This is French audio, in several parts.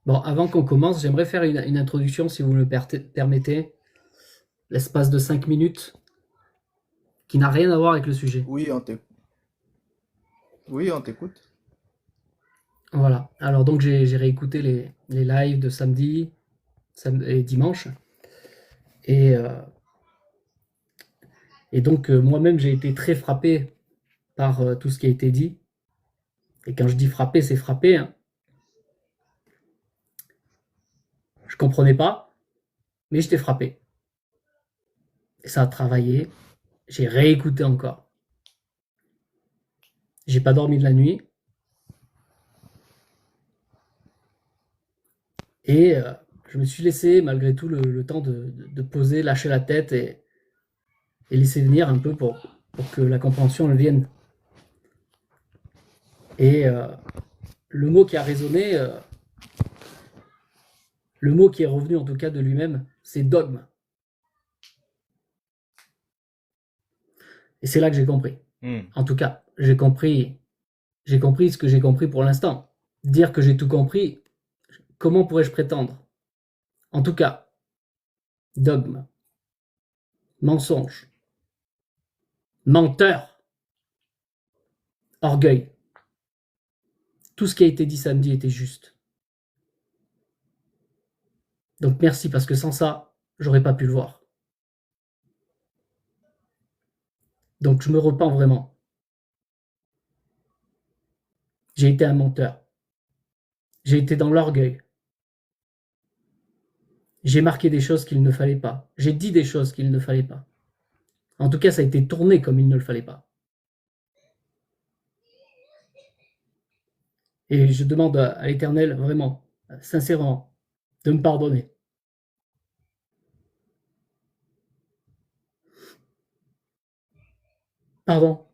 Bon, avant qu'on commence, j'aimerais faire une introduction, si vous me le permettez, l'espace de 5 minutes, qui n'a rien à voir avec le sujet. Oui, oui, on t'écoute. Voilà. Alors donc j'ai réécouté les lives de samedi et dimanche. Et, euh, et donc moi-même j'ai été très frappé par tout ce qui a été dit. Et quand je dis frappé, c'est frappé, hein. Je comprenais pas, mais j'étais frappé. Et ça a travaillé. J'ai réécouté encore. J'ai pas dormi de la nuit. Et je me suis laissé malgré tout le temps de poser, lâcher la tête et laisser venir un peu pour que la compréhension elle vienne. Et le mot qui a résonné, le mot qui est revenu en tout cas de lui-même, c'est dogme. Et c'est là que j'ai compris. Hmm. En tout cas, j'ai compris ce que j'ai compris pour l'instant. Dire que j'ai tout compris, comment pourrais-je prétendre? En tout cas, dogme, mensonge, menteur, orgueil. Tout ce qui a été dit samedi était juste. Donc merci parce que sans ça, j'aurais pas pu le voir. Donc je me repens vraiment. J'ai été un menteur. J'ai été dans l'orgueil. J'ai marqué des choses qu'il ne fallait pas. J'ai dit des choses qu'il ne fallait pas. En tout cas, ça a été tourné comme il ne le fallait pas. Et je demande à l'Éternel, vraiment, sincèrement, de me pardonner. Pardon.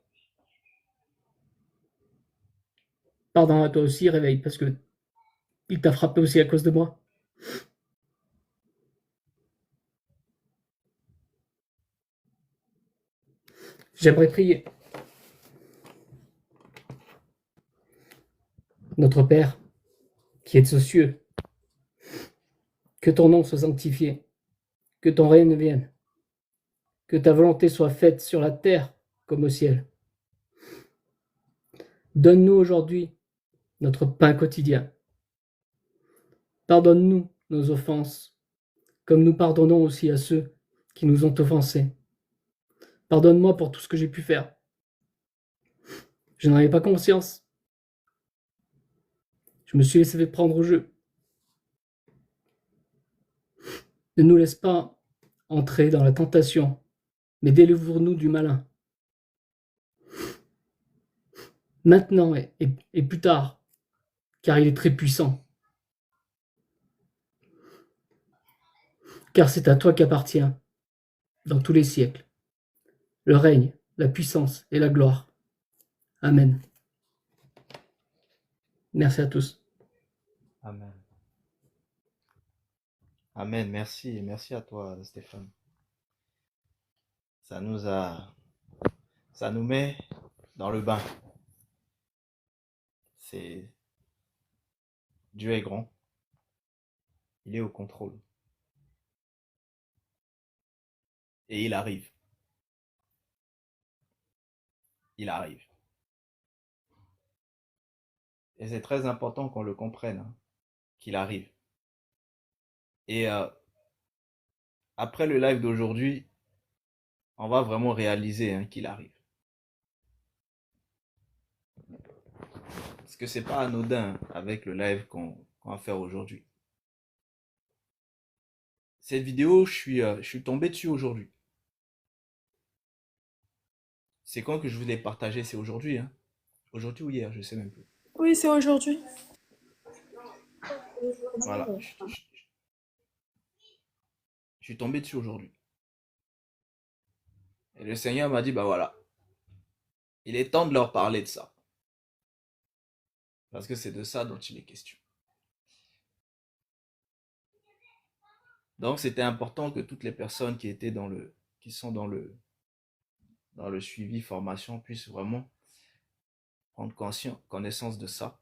Pardon à toi aussi, réveille, parce que il t'a frappé aussi à cause de moi. J'aimerais prier. Notre Père, qui es aux cieux, que ton nom soit sanctifié, que ton règne vienne, que ta volonté soit faite sur la terre comme au ciel. Donne-nous aujourd'hui notre pain quotidien. Pardonne-nous nos offenses, comme nous pardonnons aussi à ceux qui nous ont offensés. Pardonne-moi pour tout ce que j'ai pu faire. Je n'en avais pas conscience. Je me suis laissé prendre au jeu. Ne nous laisse pas entrer dans la tentation, mais délivre-nous du malin. Maintenant et plus tard, car il est très puissant. Car c'est à toi qu'appartient, dans tous les siècles, le règne, la puissance et la gloire. Amen. Merci à tous. Amen. Amen. Merci. Et merci à toi, Stéphane. Ça nous a, ça nous met dans le bain. C'est, Dieu est grand. Il est au contrôle. Et il arrive. Il arrive. Et c'est très important qu'on le comprenne, hein, qu'il arrive. Et après le live d'aujourd'hui, on va vraiment réaliser, hein, qu'il arrive. Parce que c'est pas anodin, hein, avec le live qu'on va faire aujourd'hui. Cette vidéo, je suis tombé dessus aujourd'hui. C'est quand que je vous l'ai partagé? C'est aujourd'hui, hein? Aujourd'hui ou hier, je sais même plus. Oui, c'est aujourd'hui. Voilà, je suis tombé dessus aujourd'hui. Et le Seigneur m'a dit, bah voilà, il est temps de leur parler de ça. Parce que c'est de ça dont il est question. Donc c'était important que toutes les personnes qui étaient qui sont dans le suivi formation puissent vraiment prendre connaissance de ça.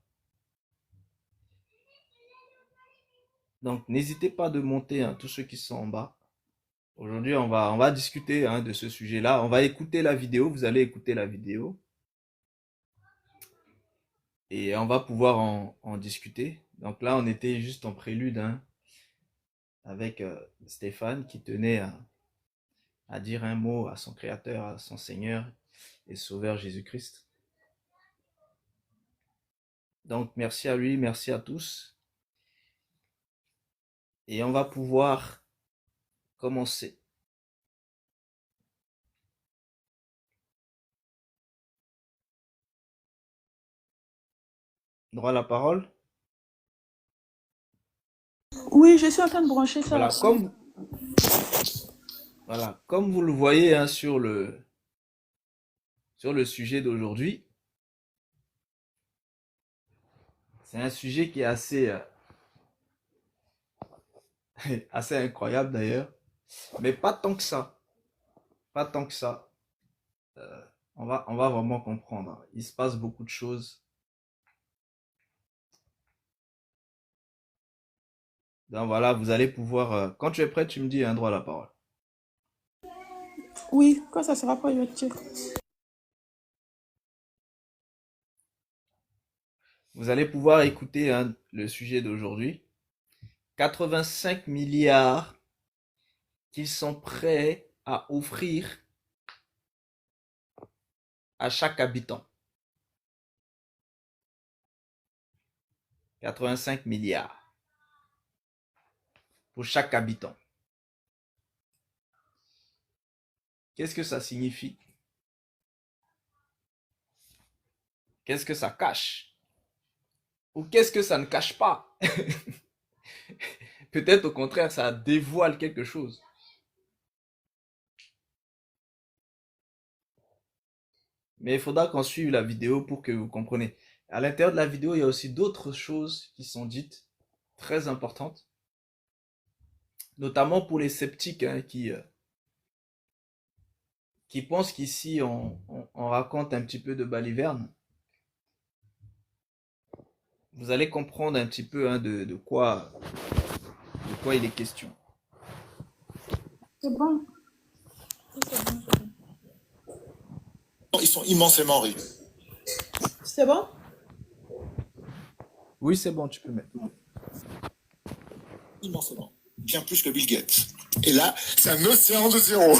Donc, n'hésitez pas de monter, hein, tous ceux qui sont en bas. Aujourd'hui, on va discuter, hein, de ce sujet-là. On va écouter la vidéo. Vous allez écouter la vidéo et on va pouvoir en discuter. Donc là, on était juste en prélude, hein, avec Stéphane qui tenait à dire un mot à son Créateur, à son Seigneur et Sauveur Jésus-Christ. Donc, merci à lui, merci à tous. Et on va pouvoir commencer. Droit à la parole. Oui, je suis en train de brancher ça Voilà, aussi. comme vous le voyez, hein, sur le sujet d'aujourd'hui, c'est un sujet qui est assez incroyable d'ailleurs, mais pas tant que ça. Pas tant que ça. On va vraiment comprendre. Il se passe beaucoup de choses. Donc voilà, vous allez pouvoir. Quand tu es prêt, tu me dis un droit à la parole. Oui, quand ça sera pas, je vais te dire. Vous allez pouvoir écouter, hein, le sujet d'aujourd'hui. 85 milliards qu'ils sont prêts à offrir à chaque habitant. 85 milliards pour chaque habitant. Qu'est-ce que ça signifie? Qu'est-ce que ça cache? Ou qu'est-ce que ça ne cache pas? Peut-être au contraire, ça dévoile quelque chose. Mais il faudra qu'on suive la vidéo pour que vous compreniez. À l'intérieur de la vidéo, il y a aussi d'autres choses qui sont dites, très importantes, notamment pour les sceptiques, hein, qui pensent qu'ici on raconte un petit peu de baliverne. Vous allez comprendre un petit peu, hein, de quoi il est question. C'est bon. Ils sont immensément riches. C'est bon? Oui, c'est bon, tu peux mettre. Immensément. Bien plus que Bill Gates. Et là, c'est un océan de zéro.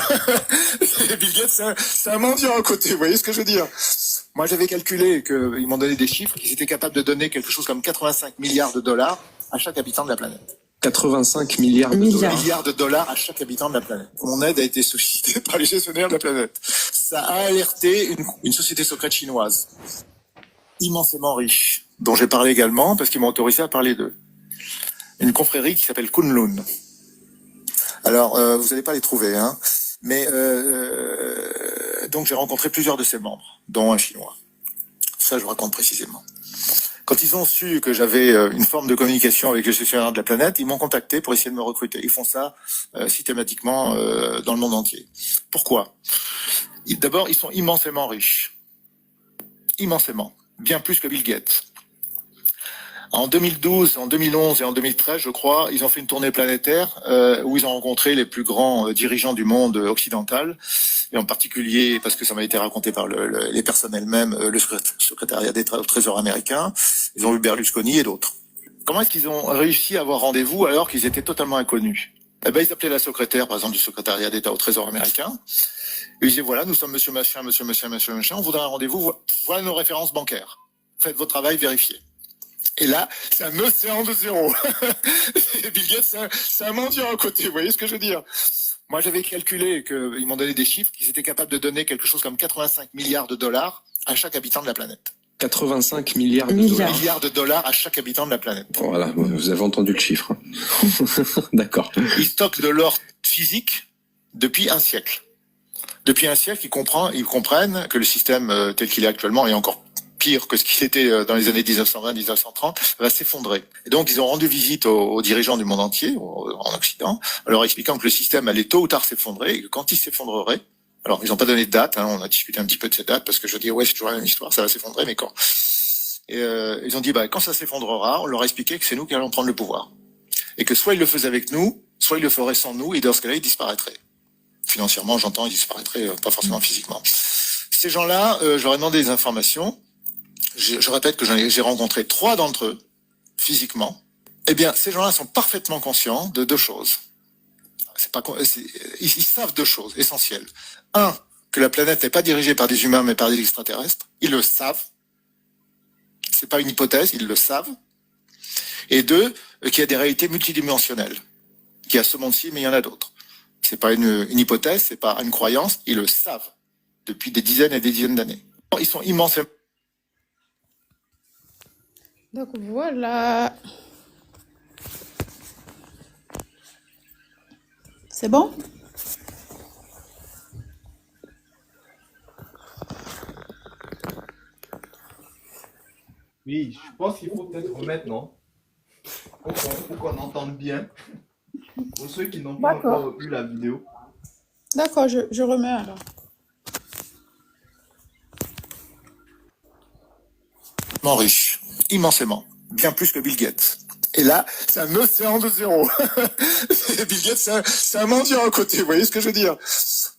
Bill Gates, c'est un mendiant à côté, vous voyez ce que je veux dire? Moi, j'avais calculé qu'ils m'ont donné des chiffres, qu'ils étaient capables de donner quelque chose comme 85 milliards de dollars à chaque habitant de la planète. 85 milliards de dollars. Milliards de dollars à chaque habitant de la planète. Mon aide a été sollicitée par les gestionnaires de la planète. Ça a alerté une société secrète chinoise, immensément riche, dont j'ai parlé également, parce qu'ils m'ont autorisé à parler d'eux. Une confrérie qui s'appelle Kunlun. Alors, vous n'allez pas les trouver, hein. Mais donc j'ai rencontré plusieurs de ses membres, dont un chinois. Ça, je vous raconte précisément. Quand ils ont su que j'avais une forme de communication avec les gestionnaires de la planète, ils m'ont contacté pour essayer de me recruter. Ils font ça systématiquement dans le monde entier. Pourquoi? D'abord, ils sont immensément riches. Immensément. Bien plus que Bill Gates. En 2012, en 2011 et en 2013, je crois, ils ont fait une tournée planétaire où ils ont rencontré les plus grands dirigeants du monde occidental, et en particulier, parce que ça m'a été raconté par les personnes elles-mêmes, le secrétariat d'État au Trésor américain, ils ont eu Berlusconi et d'autres. Comment est-ce qu'ils ont réussi à avoir rendez-vous alors qu'ils étaient totalement inconnus? Eh ben, ils appelaient la secrétaire, par exemple, du secrétariat d'État au Trésor américain, et ils disaient, voilà, nous sommes monsieur machin, monsieur machin, on voudrait un rendez-vous, voilà nos références bancaires. Faites votre travail, vérifiez. Et là, c'est un océan de zéro. Bill Gates, c'est un mendiant à côté, vous voyez ce que je veux dire? Moi, j'avais calculé qu'ils m'ont donné des chiffres, qu'ils étaient capables de donner quelque chose comme 85 milliards de dollars à chaque habitant de la planète. 85 milliards de dollars. Milliards de dollars à chaque habitant de la planète. Voilà, vous avez entendu le chiffre. D'accord. Ils stockent de l'or physique depuis un siècle. Depuis un siècle, ils comprennent que le système tel qu'il est actuellement est encore pire que ce qu'il était dans les années 1920-1930, va s'effondrer. Et donc, ils ont rendu visite aux dirigeants du monde entier, en Occident, en leur expliquant que le système allait tôt ou tard s'effondrer, et que quand il s'effondrerait, alors ils n'ont pas donné de date, hein, on a discuté un petit peu de cette date, parce que je dis, ouais, c'est toujours la même histoire, ça va s'effondrer, mais quand? Et ils ont dit, quand ça s'effondrera, on leur a expliqué que c'est nous qui allons prendre le pouvoir. Et que soit il le faisait avec nous, soit il le ferait sans nous, et dans ce cas-là, il disparaîtrait. Financièrement, j'entends, il disparaîtrait, pas forcément physiquement. Ces gens-là, j'aurais demandé des informations. Je répète que j'ai rencontré 3 d'entre eux, physiquement. Eh bien, ces gens-là sont parfaitement conscients de 2 choses. Ils savent 2 choses essentielles. 1, que la planète n'est pas dirigée par des humains, mais par des extraterrestres. Ils le savent. C'est pas une hypothèse, ils le savent. Et 2, qu'il y a des réalités multidimensionnelles. Qu'il y a ce monde-ci, mais il y en a d'autres. C'est pas une hypothèse, c'est pas une croyance, ils le savent. Depuis des dizaines et des dizaines d'années. Ils sont immensément... Donc voilà. C'est bon? Oui, je pense qu'il faut peut-être remettre, non? Pour qu'on entende bien. Pour ceux qui n'ont pas D'accord. encore vu la vidéo. D'accord, je remets alors. riche, immensément, bien plus que Bill Gates. Et là, c'est un océan de zéro. Bill Gates, c'est un mendiant à côté, vous voyez ce que je veux dire?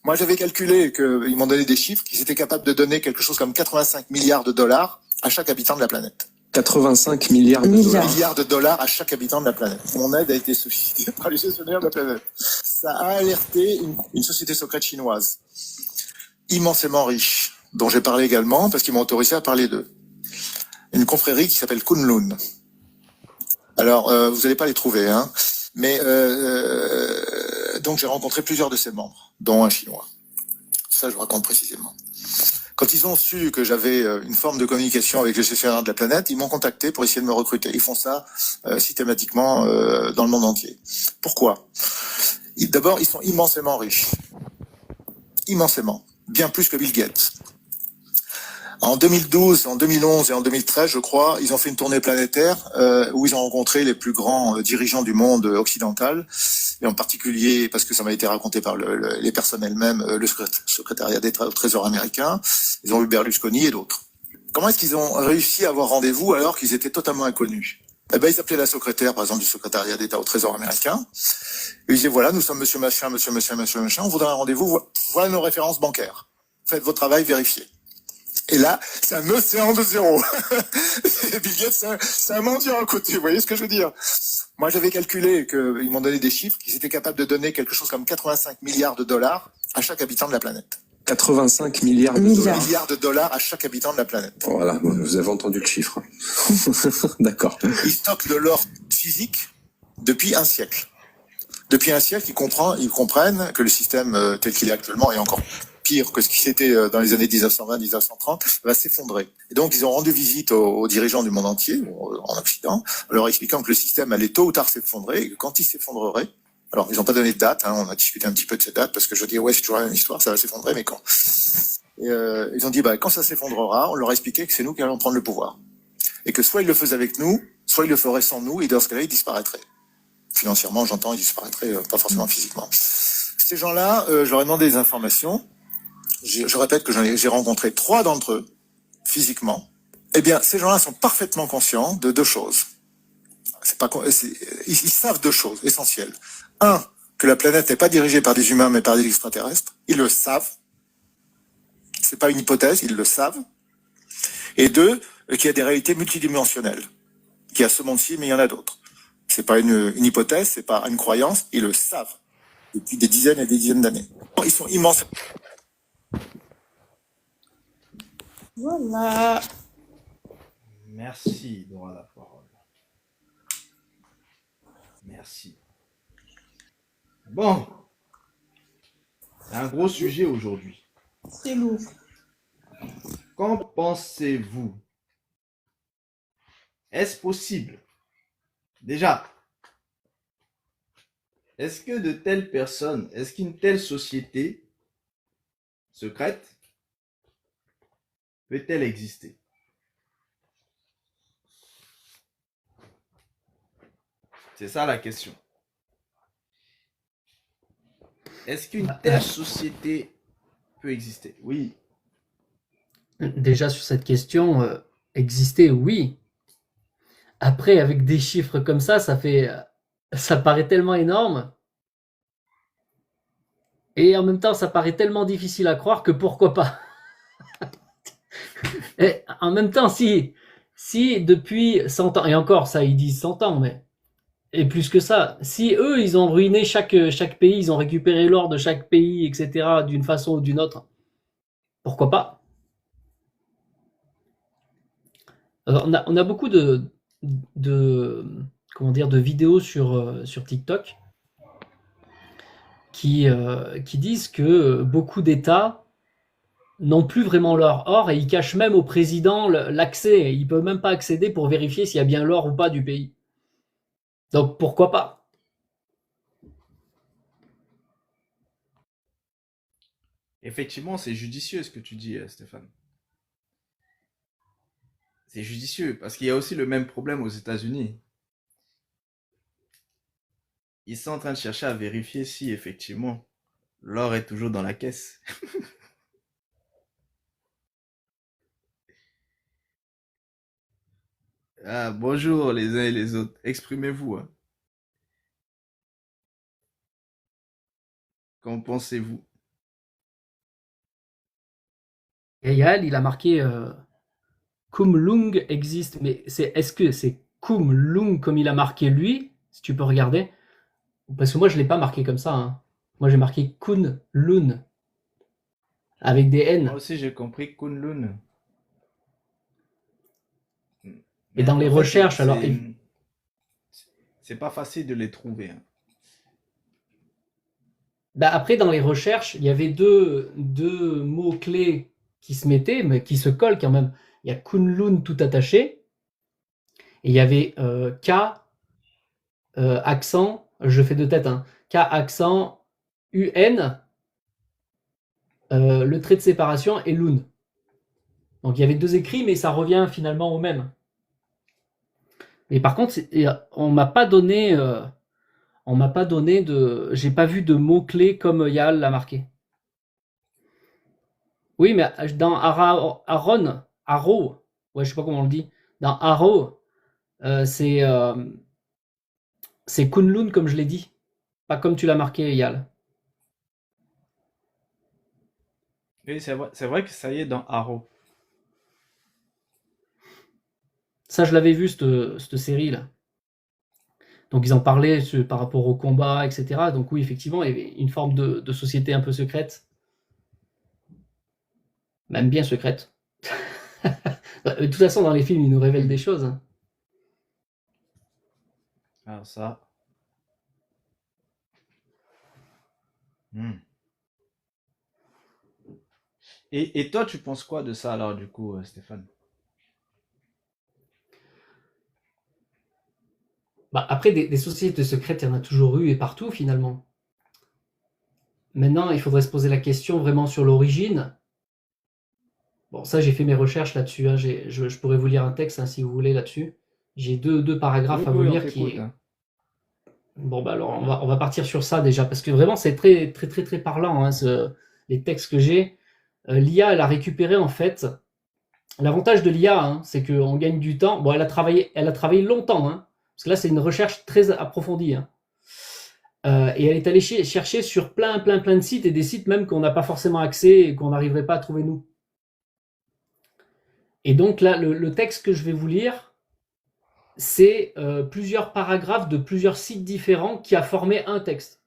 Moi, j'avais calculé qu'ils m'ont donné des chiffres, qu'ils étaient capables de donner quelque chose comme 85 milliards de dollars à chaque habitant de la planète. 85 milliards de dollars. Milliards de dollars à chaque habitant de la planète. Mon aide a été sollicitée par les gestionnaires de la planète. Ça a alerté une société secrète chinoise, immensément riche, dont j'ai parlé également, parce qu'ils m'ont autorisé à parler d'eux. Une confrérie qui s'appelle Kunlun. Alors, vous n'allez pas les trouver, hein. Mais donc j'ai rencontré plusieurs de ces membres, dont un chinois. Ça, je raconte précisément. Quand ils ont su que j'avais une forme de communication avec les gestionnaires de la planète, ils m'ont contacté pour essayer de me recruter. Ils font ça systématiquement dans le monde entier. Pourquoi? D'abord, ils sont immensément riches. Immensément. Bien plus que Bill Gates. En 2012, en 2011 et en 2013, je crois, ils ont fait une tournée planétaire où ils ont rencontré les plus grands dirigeants du monde occidental, et en particulier, parce que ça m'a été raconté par les personnes elles-mêmes, le secrétariat d'État au Trésor américain, ils ont eu Berlusconi et d'autres. Comment est-ce qu'ils ont réussi à avoir rendez-vous alors qu'ils étaient totalement inconnus? Eh ben, ils appelaient la secrétaire, par exemple, du secrétariat d'État au Trésor américain, et ils disaient, voilà, nous sommes monsieur machin, on voudrait un rendez-vous, voilà nos références bancaires. Faites votre travail, vérifiez. Et là, c'est un océan de zéro. Bill Gates, c'est un mendiant à côté, vous voyez ce que je veux dire? Moi, j'avais calculé qu'ils m'ont donné des chiffres, qu'ils étaient capables de donner quelque chose comme 85 milliards de dollars à chaque habitant de la planète. 85 milliards de dollars. Milliards de dollars à chaque habitant de la planète. Voilà, vous avez entendu le chiffre. D'accord. Ils stockent de l'or physique depuis un siècle. Depuis un siècle, ils comprennent que le système tel qu'il est actuellement est encore pire que ce qui c'était dans les années 1920-1930, va s'effondrer. Et donc, ils ont rendu visite aux dirigeants du monde entier, en Occident, en leur expliquant que le système allait tôt ou tard s'effondrer, et que quand il s'effondrerait, alors, ils n'ont pas donné de date, hein, on a discuté un petit peu de cette date, parce que je dis, ouais, c'est toujours la même histoire, ça va s'effondrer, mais quand? Et, ils ont dit, bah, quand ça s'effondrera, on leur a expliqué que c'est nous qui allons prendre le pouvoir. Et que soit ils le faisaient avec nous, soit ils le feraient sans nous, et dans ce cas-là, ils disparaîtraient. Financièrement, j'entends, ils disparaîtraient, pas forcément physiquement. Ces gens-là, je leur ai demandé des informations. Je répète que j'ai rencontré 3 d'entre eux, physiquement. Eh bien, ces gens-là sont parfaitement conscients de 2 choses. Ils savent 2 choses essentielles. 1, que la planète n'est pas dirigée par des humains, mais par des extraterrestres. Ils le savent. C'est pas une hypothèse, ils le savent. Et 2, qu'il y a des réalités multidimensionnelles. Qu'il y a ce monde-ci, mais il y en a d'autres. C'est pas une hypothèse, c'est pas une croyance, ils le savent. Depuis des dizaines et des dizaines d'années. Ils sont immenses. Voilà. Merci d'avoir la parole. Merci. Bon, c'est un gros sujet aujourd'hui. C'est lourd. Qu'en pensez-vous? Est-ce possible? Déjà, est-ce que de telles personnes, est-ce qu'une telle société secrète peut-elle exister? C'est ça la question. Est-ce qu'une telle société peut exister? Oui. Déjà sur cette question, exister, oui. Après, avec des chiffres comme ça fait ça paraît tellement énorme, et en même temps, ça paraît tellement difficile à croire que pourquoi pas. Et en même temps, si depuis 100 ans, et encore ça, ils disent 100 ans, mais et plus que ça, si eux, ils ont ruiné chaque pays, ils ont récupéré l'or de chaque pays, etc., d'une façon ou d'une autre, pourquoi pas? Alors, on a beaucoup de, comment dire, de vidéos sur TikTok qui disent que beaucoup d'États n'ont plus vraiment leur or et ils cachent même au président l'accès. Ils peuvent même pas accéder pour vérifier s'il y a bien l'or ou pas du pays. Donc pourquoi pas? Effectivement, c'est judicieux ce que tu dis, Stéphane. C'est judicieux parce qu'il y a aussi le même problème aux États-Unis. Ils sont en train de chercher à vérifier si effectivement l'or est toujours dans la caisse. Ah, bonjour les uns et les autres. Exprimez-vous, hein. Qu'en pensez-vous? Et Yael, il a marqué Kumlung existe, mais est-ce que c'est Kumlung comme il a marqué lui? Si tu peux regarder. Parce que moi, je l'ai pas marqué comme ça, hein. Moi, j'ai marqué Kunlun avec des Moi N. aussi j'ai compris Kunlun. Et Mais dans les en fait, recherches, alors, c'est pas facile de les trouver, hein. bah après, dans les recherches, il y avait deux mots-clés qui se mettaient, mais qui se collent quand même. Il y a Kunlun tout attaché, et il y avait K, accent, je fais de tête, hein, K accent, UN, le trait de séparation et Lun. Donc il y avait deux écrits, mais ça revient finalement au même. Mais par contre, on m'a pas donné, j'ai pas vu de mots-clés comme Yael l'a marqué. Oui, mais dans Arrow, ouais, je sais pas comment on le dit. Dans Arrow, euh, c'est euh, c'est Kunlun comme je l'ai dit, pas comme tu l'as marqué, Yal. Oui, c'est vrai que ça y est dans Arrow. Ça, je l'avais vu cette série là. Donc ils en parlaient par rapport au combat, etc. Donc oui, effectivement, il y avait une forme de société un peu secrète, même bien secrète. De toute façon, dans les films, ils nous révèlent des choses, hein. Alors ça. Hmm. Et toi, tu penses quoi de ça alors du coup, Stéphane? Bah, après, des sociétés secrètes, il y en a toujours eu et partout finalement. Maintenant, il faudrait se poser la question vraiment sur l'origine. Bon, ça, j'ai fait mes recherches là-dessus, hein. Je pourrais vous lire un texte, hein, si vous voulez là-dessus. J'ai deux Oui, paragraphes à vous oui, on lire t'écoute, hein. Bon, bah alors, on va partir sur ça déjà, parce que vraiment, c'est très, très, très, très parlant, hein, les textes que j'ai. L'IA, elle a récupéré en fait. L'avantage de l'IA, hein, c'est qu'on gagne du temps. Bon, elle a travaillé longtemps, hein, parce que là, c'est une recherche très approfondie, hein. Et elle est allée chercher sur plein, plein, plein de sites et des sites même qu'on n'a pas forcément accès et qu'on n'arriverait pas à trouver nous. Et donc là, le texte que je vais vous lire, c'est plusieurs paragraphes de plusieurs sites différents qui a formé un texte.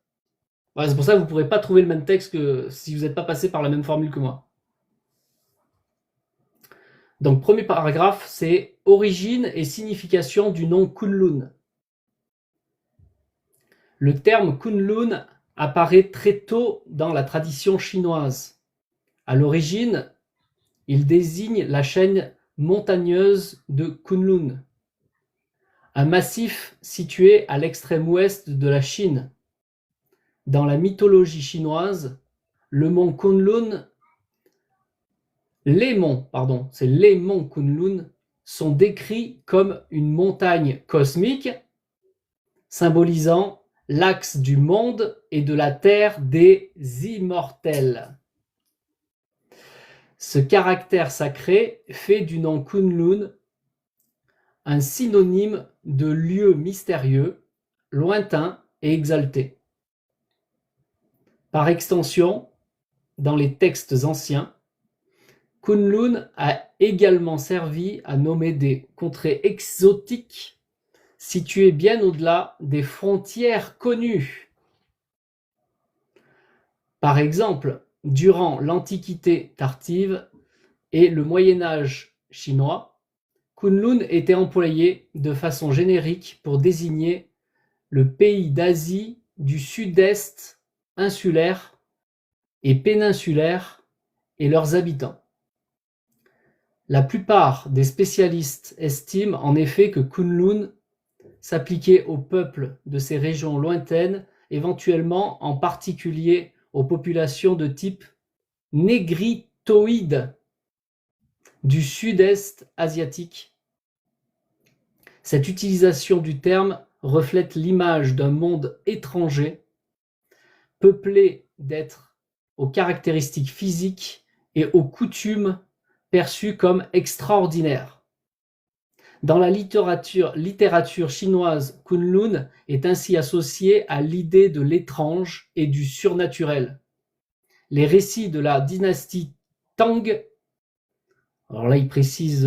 Voilà, c'est pour ça que vous ne pourrez pas trouver le même texte que si vous n'êtes pas passé par la même formule que moi. Donc, premier paragraphe, c'est origine et signification du nom Kunlun. Le terme Kunlun apparaît très tôt dans la tradition chinoise. À l'origine, il désigne la chaîne montagneuse de Kunlun, un massif situé à l'extrême ouest de la Chine. Dans la mythologie chinoise, le mont Kunlun, les monts Kunlun sont décrits comme une montagne cosmique symbolisant l'axe du monde et de la terre des immortels. Ce caractère sacré fait du nom Kunlun un synonyme de lieu mystérieux, lointain et exalté. Par extension, dans les textes anciens, Kunlun a également servi à nommer des contrées exotiques situées bien au-delà des frontières connues. Par exemple, durant l'Antiquité tardive et le Moyen Âge chinois, Kunlun était employé de façon générique pour désigner le pays d'Asie du Sud-Est insulaire et péninsulaire et leurs habitants. La plupart des spécialistes estiment en effet que Kunlun s'appliquait aux peuples de ces régions lointaines, éventuellement en particulier aux populations de type négritoïde du sud-est asiatique. Cette utilisation du terme reflète l'image d'un monde étranger, peuplé d'êtres aux caractéristiques physiques et aux coutumes perçues comme extraordinaires. Dans la littérature chinoise, Kunlun est ainsi associé à l'idée de l'étrange et du surnaturel. Les récits de la dynastie Tang, alors là il précise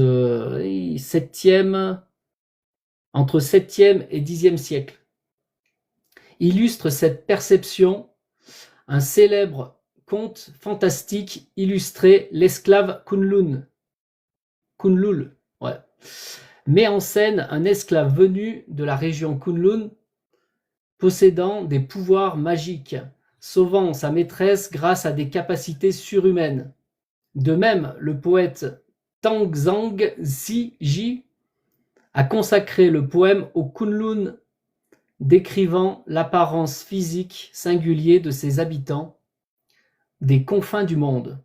entre 7e et 10e siècle, illustrent cette perception. Un célèbre conte fantastique illustré l'esclave Kunlun, met en scène un esclave venu de la région Kunlun possédant des pouvoirs magiques, sauvant sa maîtresse grâce à des capacités surhumaines. De même, le poète Tangzang Ziji a consacré le poème au Kunlun, décrivant l'apparence physique singulière de ses habitants des confins du monde.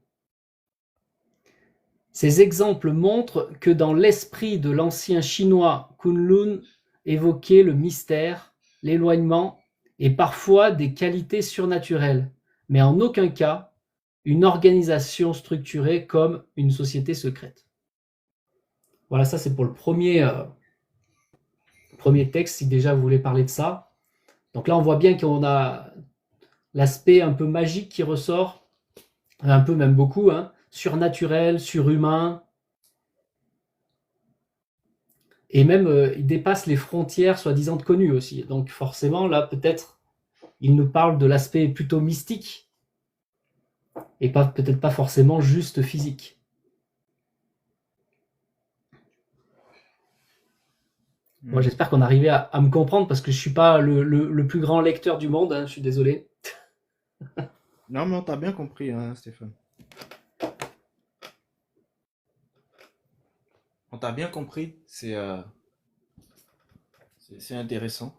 Ces exemples montrent que dans l'esprit de l'ancien chinois, Kunlun évoquait le mystère, l'éloignement et parfois des qualités surnaturelles, mais en aucun cas une organisation structurée comme une société secrète. Voilà, ça c'est pour le premier texte, si déjà vous voulez parler de ça. Donc là, on voit bien qu'on a l'aspect un peu magique qui ressort, un peu même beaucoup, surnaturel, surhumain. Et même, il dépasse les frontières soi-disant connues aussi. Donc forcément, là, peut-être, il nous parle de l'aspect plutôt mystique et peut-être pas forcément juste physique. Moi, j'espère qu'on arrivait à me comprendre parce que je suis pas le plus grand lecteur du monde, je suis désolé. Non, mais on t'a bien compris, Stéphane. On t'a bien compris, c'est intéressant.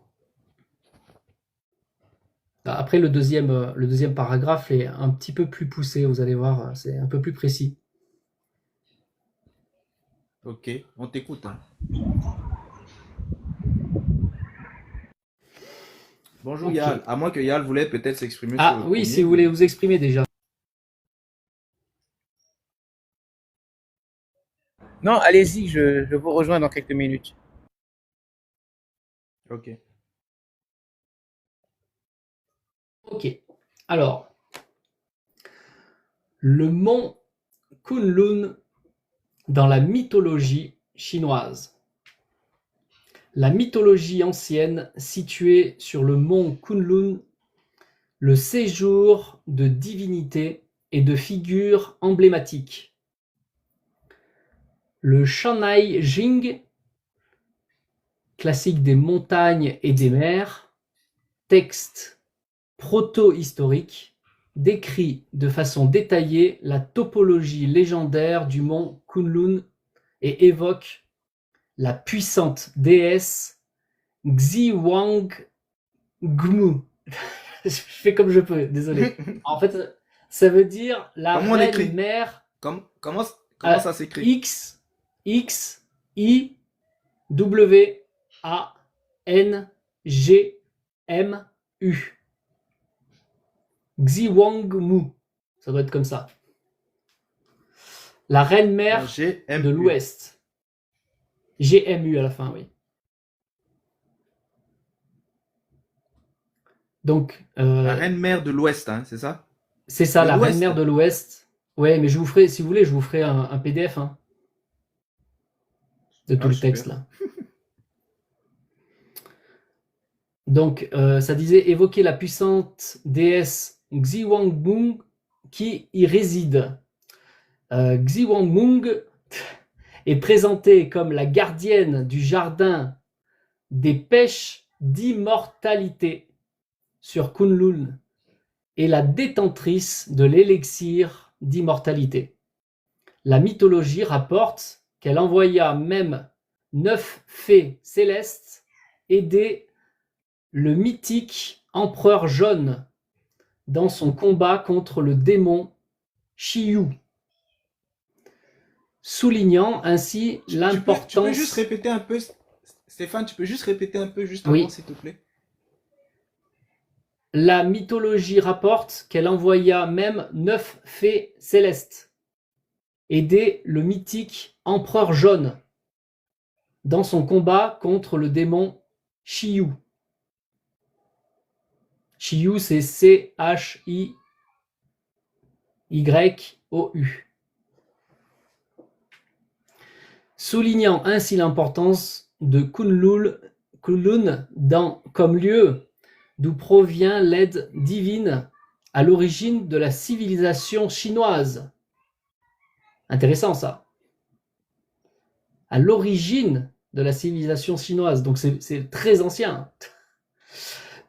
Après, le deuxième paragraphe est un petit peu plus poussé, vous allez voir, c'est un peu plus précis. Ok, on t'écoute. Bonjour Okay. Yal, à moins que Yal voulait peut-être s'exprimer sur le oui, premier, si vous voulez vous exprimer déjà. Non, allez-y, je vous rejoins dans quelques minutes. Ok. Ok. Alors, le mont Kunlun dans la mythologie chinoise. La mythologie ancienne située sur le mont Kunlun, le séjour de divinités et de figures emblématiques. Le Shanai Jing, classique des montagnes et des mers, texte proto-historique, décrit de façon détaillée la topologie légendaire du mont Kunlun et évoque la puissante déesse Xiwang Gmu. Je fais comme je peux, désolé. En fait, ça veut dire la reine mère. Comment ça s'écrit? X I W A N G M U. Xiwangmu. Ça doit être comme ça. La reine mère de l'Ouest. GMU à la fin, oui. Donc, La reine-mère de l'Ouest, hein, c'est ça? c'est ça, De la l'Ouest. reine-mère de l'Ouest. Ouais, mais je vous ferai, si vous voulez, je vous ferai un PDF hein, de tout Ah, le super. texte là. Donc, ça disait évoquer la puissante déesse Xiwangmung qui y réside. Xiwangmung est présentée comme la gardienne du jardin des pêches d'immortalité sur Kunlun et la détentrice de l'élixir d'immortalité. La mythologie rapporte qu'elle envoya même 9 fées célestes aider le mythique empereur jaune dans son combat contre le démon Shiyu, soulignant ainsi Tu peux l'importance. juste répéter un peu, Stéphane, tu peux juste répéter un peu juste Oui. avant, s'il te plaît? La mythologie rapporte qu'elle envoya même 9 fées célestes aider le mythique empereur jaune dans son combat contre le démon Shiyu. Shiyu, c'est C-H-I-Y-O-U. Soulignant ainsi l'importance de Kunlun comme lieu d'où provient l'aide divine à l'origine de la civilisation chinoise. Intéressant ça. À l'origine de la civilisation chinoise, donc c'est très ancien.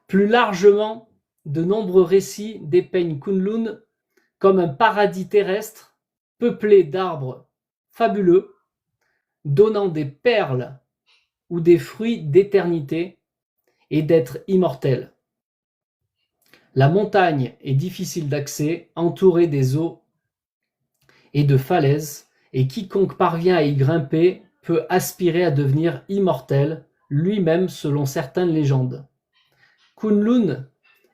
Plus largement, de nombreux récits dépeignent Kunlun comme un paradis terrestre peuplé d'arbres fabuleux, donnant des perles ou des fruits d'éternité et d'être immortel. La montagne est difficile d'accès, entourée des eaux et de falaises, et quiconque parvient à y grimper peut aspirer à devenir immortel, lui-même selon certaines légendes. Kunlun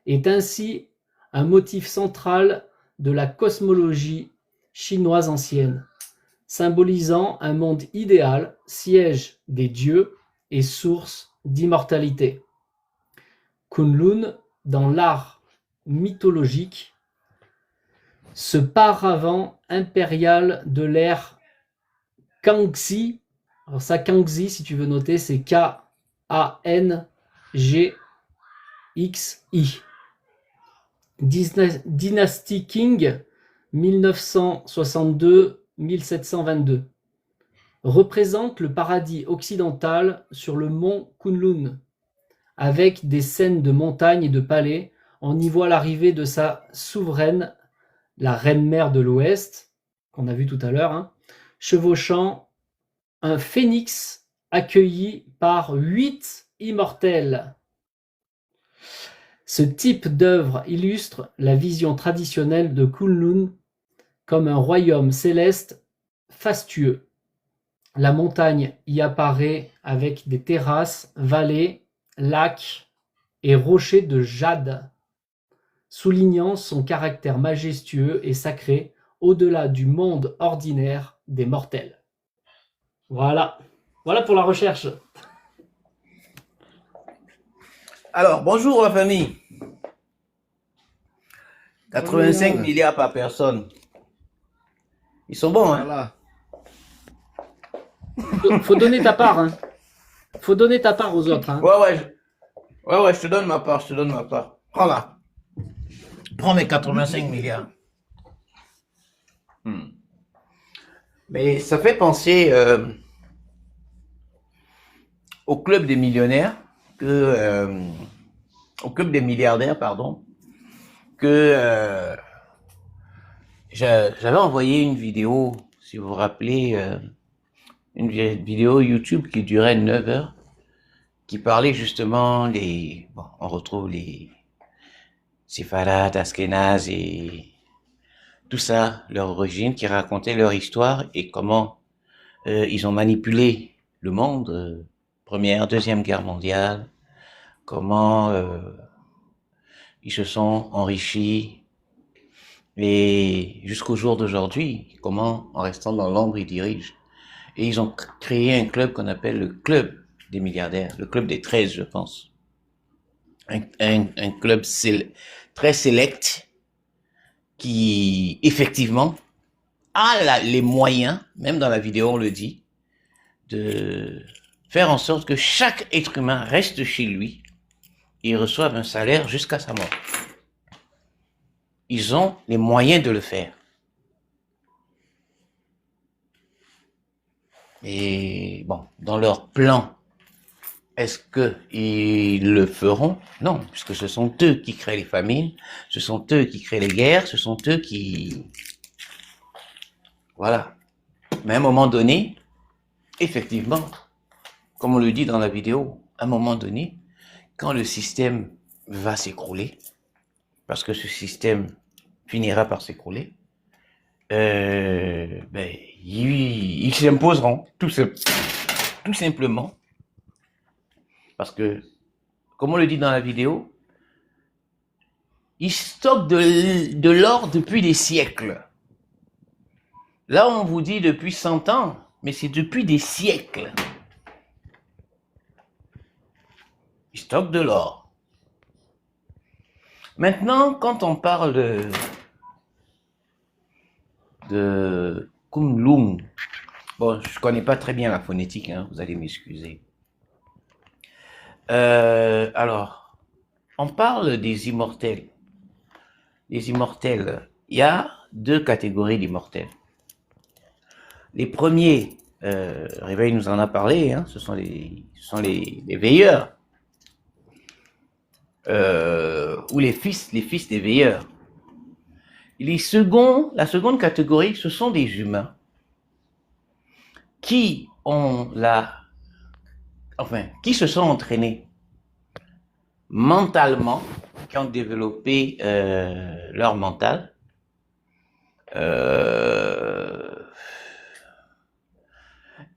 est ainsi un motif central de la cosmologie chinoise ancienne, symbolisant un monde idéal, siège des dieux et source d'immortalité. Kunlun, dans l'art mythologique, ce paravent impérial de l'ère Kangxi. Alors ça, Kangxi, si tu veux noter, c'est K-A-N-G-X-I. Dynasty Qing, 1962-1722. Représente le paradis occidental sur le mont Kunlun, avec des scènes de montagnes et de palais. On y voit l'arrivée de sa souveraine, la reine-mère de l'Ouest, qu'on a vu tout à l'heure, hein, chevauchant un phénix accueilli par 8 immortels. Ce type d'œuvre illustre la vision traditionnelle de Kunlun comme un royaume céleste fastueux. La montagne y apparaît avec des terrasses, vallées, lacs et rochers de jade, soulignant son caractère majestueux et sacré au-delà du monde ordinaire des mortels. Voilà. Voilà pour la recherche. Alors, bonjour la famille. 85 Bonjour. milliards par personne. Ils sont bons, hein? Voilà. Faut donner ta part, hein. Faut donner ta part aux autres, hein. Ouais, je te donne ma part, Prends là. Prends mes 85 milliards. Mais ça fait penser au club des millionnaires, au club des milliardaires, pardon, que j'avais envoyé une vidéo, si vous vous rappelez, une vidéo YouTube qui durait 9 heures, qui parlait justement on retrouve les séfarades, Ashkénazes et tout ça, leur origine, qui racontait leur histoire et comment ils ont manipulé le monde, Première, Deuxième Guerre mondiale, comment ils se sont enrichis et jusqu'au jour d'aujourd'hui, comment en restant dans l'ombre ils dirigent. Et ils ont créé un club qu'on appelle le club des milliardaires, le club des 13, je pense. un club très select qui, effectivement, a les moyens, même dans la vidéo on le dit, de faire en sorte que chaque être humain reste chez lui et reçoive un salaire jusqu'à sa mort. Ils ont les moyens de le faire. Et bon, dans leur plan, est-ce qu'ils le feront? Non, puisque ce sont eux qui créent les famines, ce sont eux qui créent les guerres, ce sont eux qui... Voilà. Mais à un moment donné, effectivement, comme on le dit dans la vidéo, à un moment donné, quand le système va s'écrouler, parce que ce système finira par s'écrouler, ils s'imposeront, tout simplement. Parce que, comme on le dit dans la vidéo, ils stockent de l'or depuis des siècles. Là, on vous dit depuis 100 ans, mais c'est depuis des siècles. Ils stockent de l'or. Maintenant, quand on parle de Kunlun, bon, je connais pas très bien la phonétique, hein, vous allez m'excuser. Alors, on parle des immortels. Les immortels, il y a deux catégories d'immortels. Les premiers, Réveil nous en a parlé, hein, ce sont les veilleurs, ou les fils des veilleurs. La seconde catégorie, ce sont des humains qui qui se sont entraînés mentalement, qui ont développé leur mental,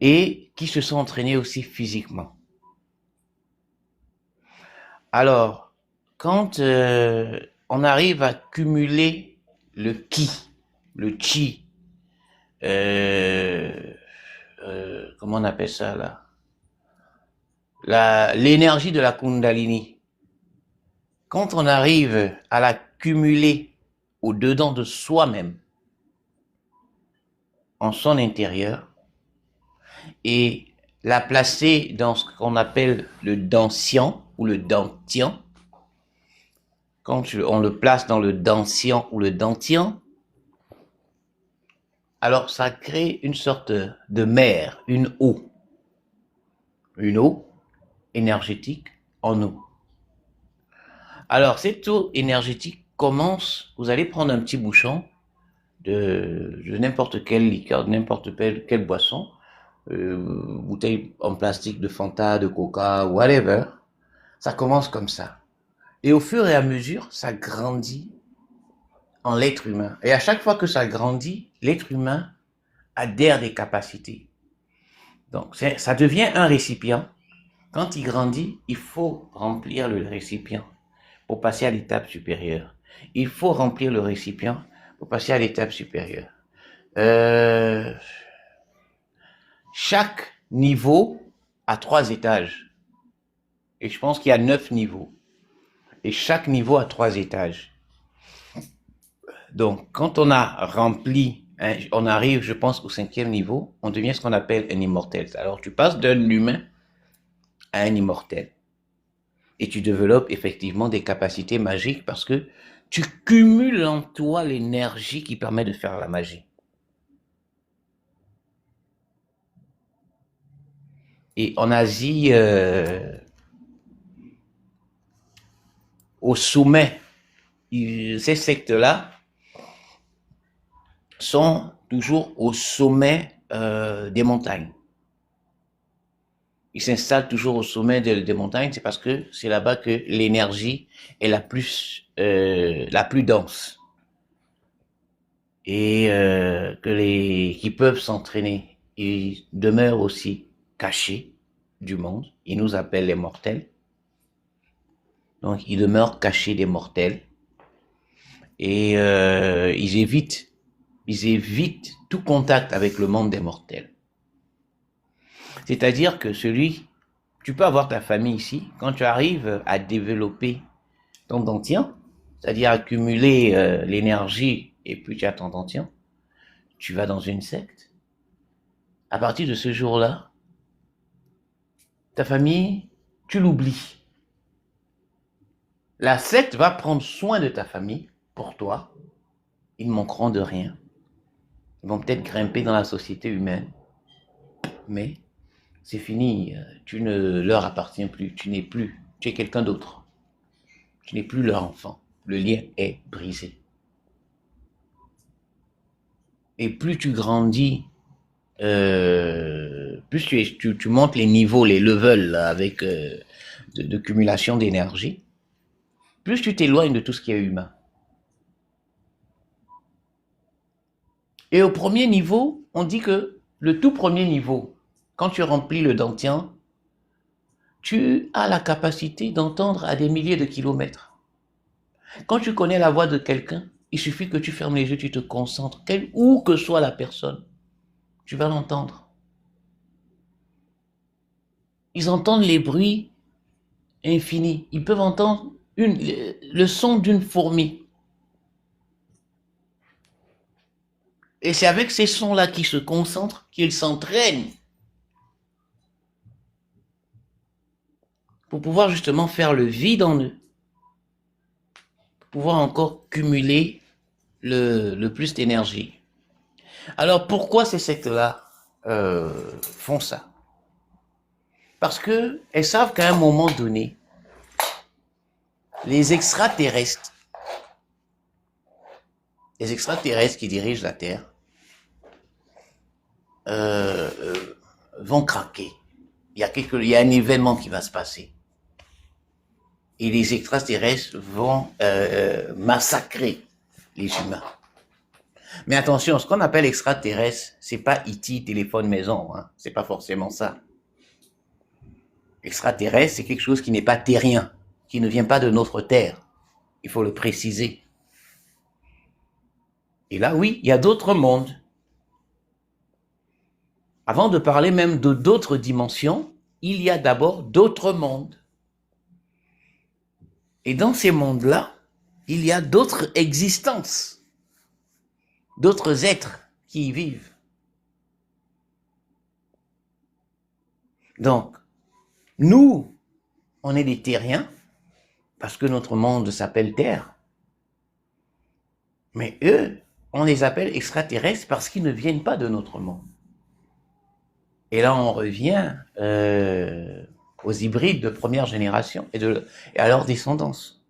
et qui se sont entraînés aussi physiquement. Alors, quand on arrive à cumuler le ki, le chi, comment on appelle ça là, l'énergie de la Kundalini, quand on arrive à la cumuler au-dedans de soi-même, en son intérieur, et la placer dans ce qu'on appelle le dantian ou le dantian, quand on le place dans le dantian ou le dantian, alors ça crée une sorte de mer, une eau énergétique en nous. Alors cette eau énergétique commence, vous allez prendre un petit bouchon de n'importe quelle liqueur, de n'importe quelle boisson, bouteille en plastique de Fanta, de Coca, whatever, ça commence comme ça. Et au fur et à mesure, ça grandit en l'être humain. Et à chaque fois que ça grandit, l'être humain adhère des capacités. Donc, ça devient un récipient. Quand il grandit, il faut remplir le récipient pour passer à l'étape supérieure. Il faut remplir le récipient pour passer à l'étape supérieure. Chaque niveau a 3 étages. Et je pense qu'il y a 9 niveaux. Et chaque niveau a 3 étages. Donc, quand on a rempli, on arrive, je pense, au 5e niveau, on devient ce qu'on appelle un immortel. Alors, tu passes d'un humain à un immortel. Et tu développes effectivement des capacités magiques parce que tu cumules en toi l'énergie qui permet de faire la magie. Et en Asie, au sommet, ces sectes-là sont toujours au sommet des montagnes. Ils s'installent toujours au sommet des montagnes, c'est parce que c'est là-bas que l'énergie est la plus dense. Et qui peuvent s'entraîner. Ils demeurent aussi cachés du monde. Ils nous appellent les mortels. Donc, ils demeurent cachés des mortels. Et ils évitent tout contact avec le monde des mortels. C'est-à-dire que tu peux avoir ta famille ici. Quand tu arrives à développer ton dentier, c'est-à-dire accumuler l'énergie et puis tu as ton dentier, tu vas dans une secte. À partir de ce jour-là, ta famille, tu l'oublies. La secte va prendre soin de ta famille pour toi. Ils ne manqueront de rien. Ils vont peut-être grimper dans la société humaine. Mais c'est fini. Tu ne leur appartiens plus. Tu n'es plus. Tu es quelqu'un d'autre. Tu n'es plus leur enfant. Le lien est brisé. Et plus tu grandis, plus tu montes les niveaux, les levels là, avec de cumulation d'énergie, plus tu t'éloignes de tout ce qui est humain. Et au premier niveau, on dit que le tout premier niveau, quand tu remplis le dentier, tu as la capacité d'entendre à des milliers de kilomètres. Quand tu connais la voix de quelqu'un, il suffit que tu fermes les yeux, tu te concentres, où que soit la personne, tu vas l'entendre. Ils entendent les bruits infinis. Ils peuvent entendre le son d'une fourmi. Et c'est avec ces sons-là qu'ils se concentrent, qu'ils s'entraînent pour pouvoir justement faire le vide en eux, pour pouvoir encore cumuler le plus d'énergie. Alors pourquoi ces sectes-là font ça? Parce qu'elles savent qu'à un moment donné, les extraterrestres qui dirigent la Terre vont craquer. Il y a un événement qui va se passer. Et les extraterrestres vont massacrer les humains. Mais attention, ce qu'on appelle extraterrestre, c'est pas E.T. téléphone maison, hein. C'est pas forcément ça. Extraterrestre, c'est quelque chose qui n'est pas terrien, qui ne vient pas de notre Terre. Il faut le préciser. Et là, oui, il y a d'autres mondes. Avant de parler même de d'autres dimensions, il y a d'abord d'autres mondes. Et dans ces mondes-là, il y a d'autres existences, d'autres êtres qui y vivent. Donc, nous, on est des terriens, parce que notre monde s'appelle Terre. Mais eux, on les appelle extraterrestres parce qu'ils ne viennent pas de notre monde. Et là, on revient aux hybrides de première génération et à leur descendance.